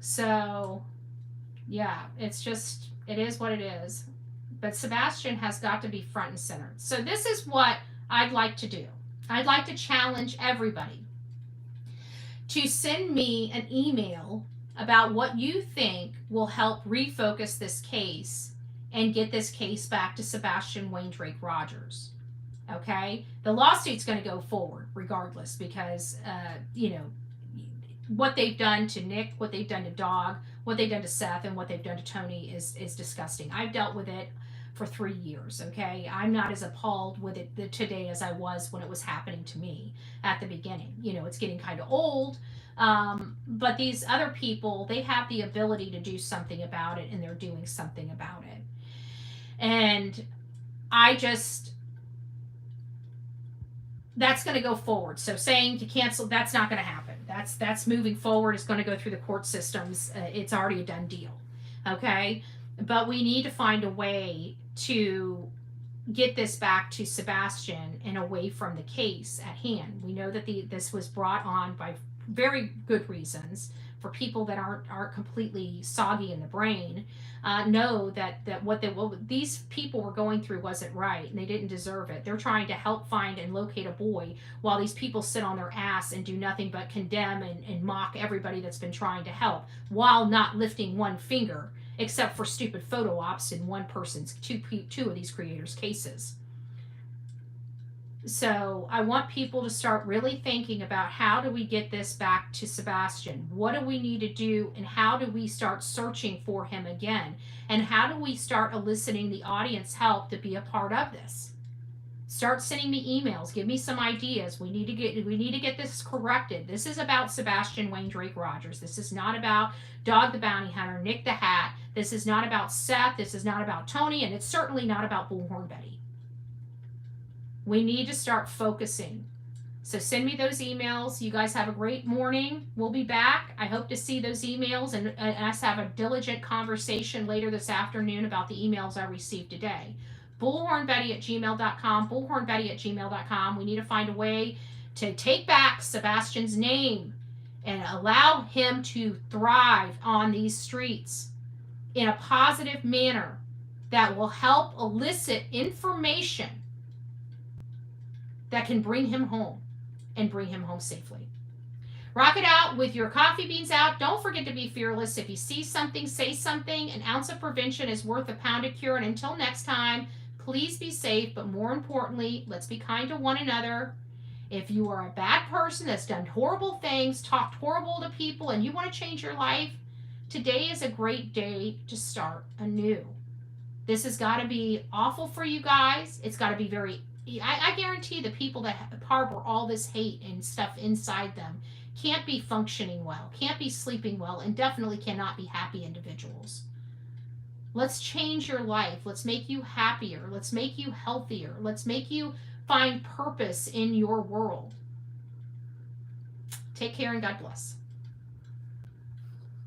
So, yeah, it is what it is. But Sebastian has got to be front and center. So this is what I'd like to do. I'd like to challenge everybody to send me an email about what you think will help refocus this case and get this case back to Sebastian Wayne Drake Rogers. Okay? The lawsuit's going to go forward regardless because, what they've done to Nick, what they've done to Dog, what they've done to Seth, and what they've done to Tony is disgusting. I've dealt with it for 3 years, okay? I'm not as appalled with it today as I was when it was happening to me at the beginning. It's getting kind of old, but these other people, they have the ability to do something about it, and they're doing something about it. And that's going to go forward. So saying to cancel, that's not going to happen. That's moving forward. It's going to go through the court systems. It's already a done deal. Okay? But we need to find a way to get this back to Sebastian and away from the case at hand. We know that this was brought on by very good reasons for people that aren't completely soggy in the brain, know that what these people were going through wasn't right and they didn't deserve it. They're trying to help find and locate a boy while these people sit on their ass and do nothing but condemn and mock everybody that's been trying to help while not lifting one finger except for stupid photo ops in one person's two of these creators' cases. So I want people to start really thinking about, how do we get this back to Sebastian? What do we need to do, and how do we start searching for him again? And how do we start eliciting the audience help to be a part of this? Start sending me emails. Give me some ideas. We need to get this corrected. This is about Sebastian Wayne Drake Rogers. This is not about Dog the Bounty Hunter, Nick the Hat. This is not about Seth. This is not about Tony, and it's certainly not about Bullhorn Betty. We need to start focusing. So send me those emails. You guys have a great morning. We'll be back. I hope to see those emails and us have a diligent conversation later this afternoon about the emails I received today. Bullhornbetty@gmail.com. Bullhornbetty@gmail.com. We need to find a way to take back Sebastian's name and allow him to thrive on these streets. in a positive manner that will help elicit information that can bring him home and bring him home safely. Rock it out with your coffee beans out. Don't forget to be fearless. If you see something, say something. An ounce of prevention is worth a pound of cure. And until next time, please be safe. But more importantly, let's be kind to one another. If you are a bad person that's done horrible things, talked horrible to people, and you want to change your life, today is a great day to start anew. This has got to be awful for you guys. It's got to be very, I guarantee the people that harbor all this hate and stuff inside them can't be functioning well, can't be sleeping well, and definitely cannot be happy individuals. Let's change your life. Let's make you happier. Let's make you healthier. Let's make you find purpose in your world. Take care and God bless.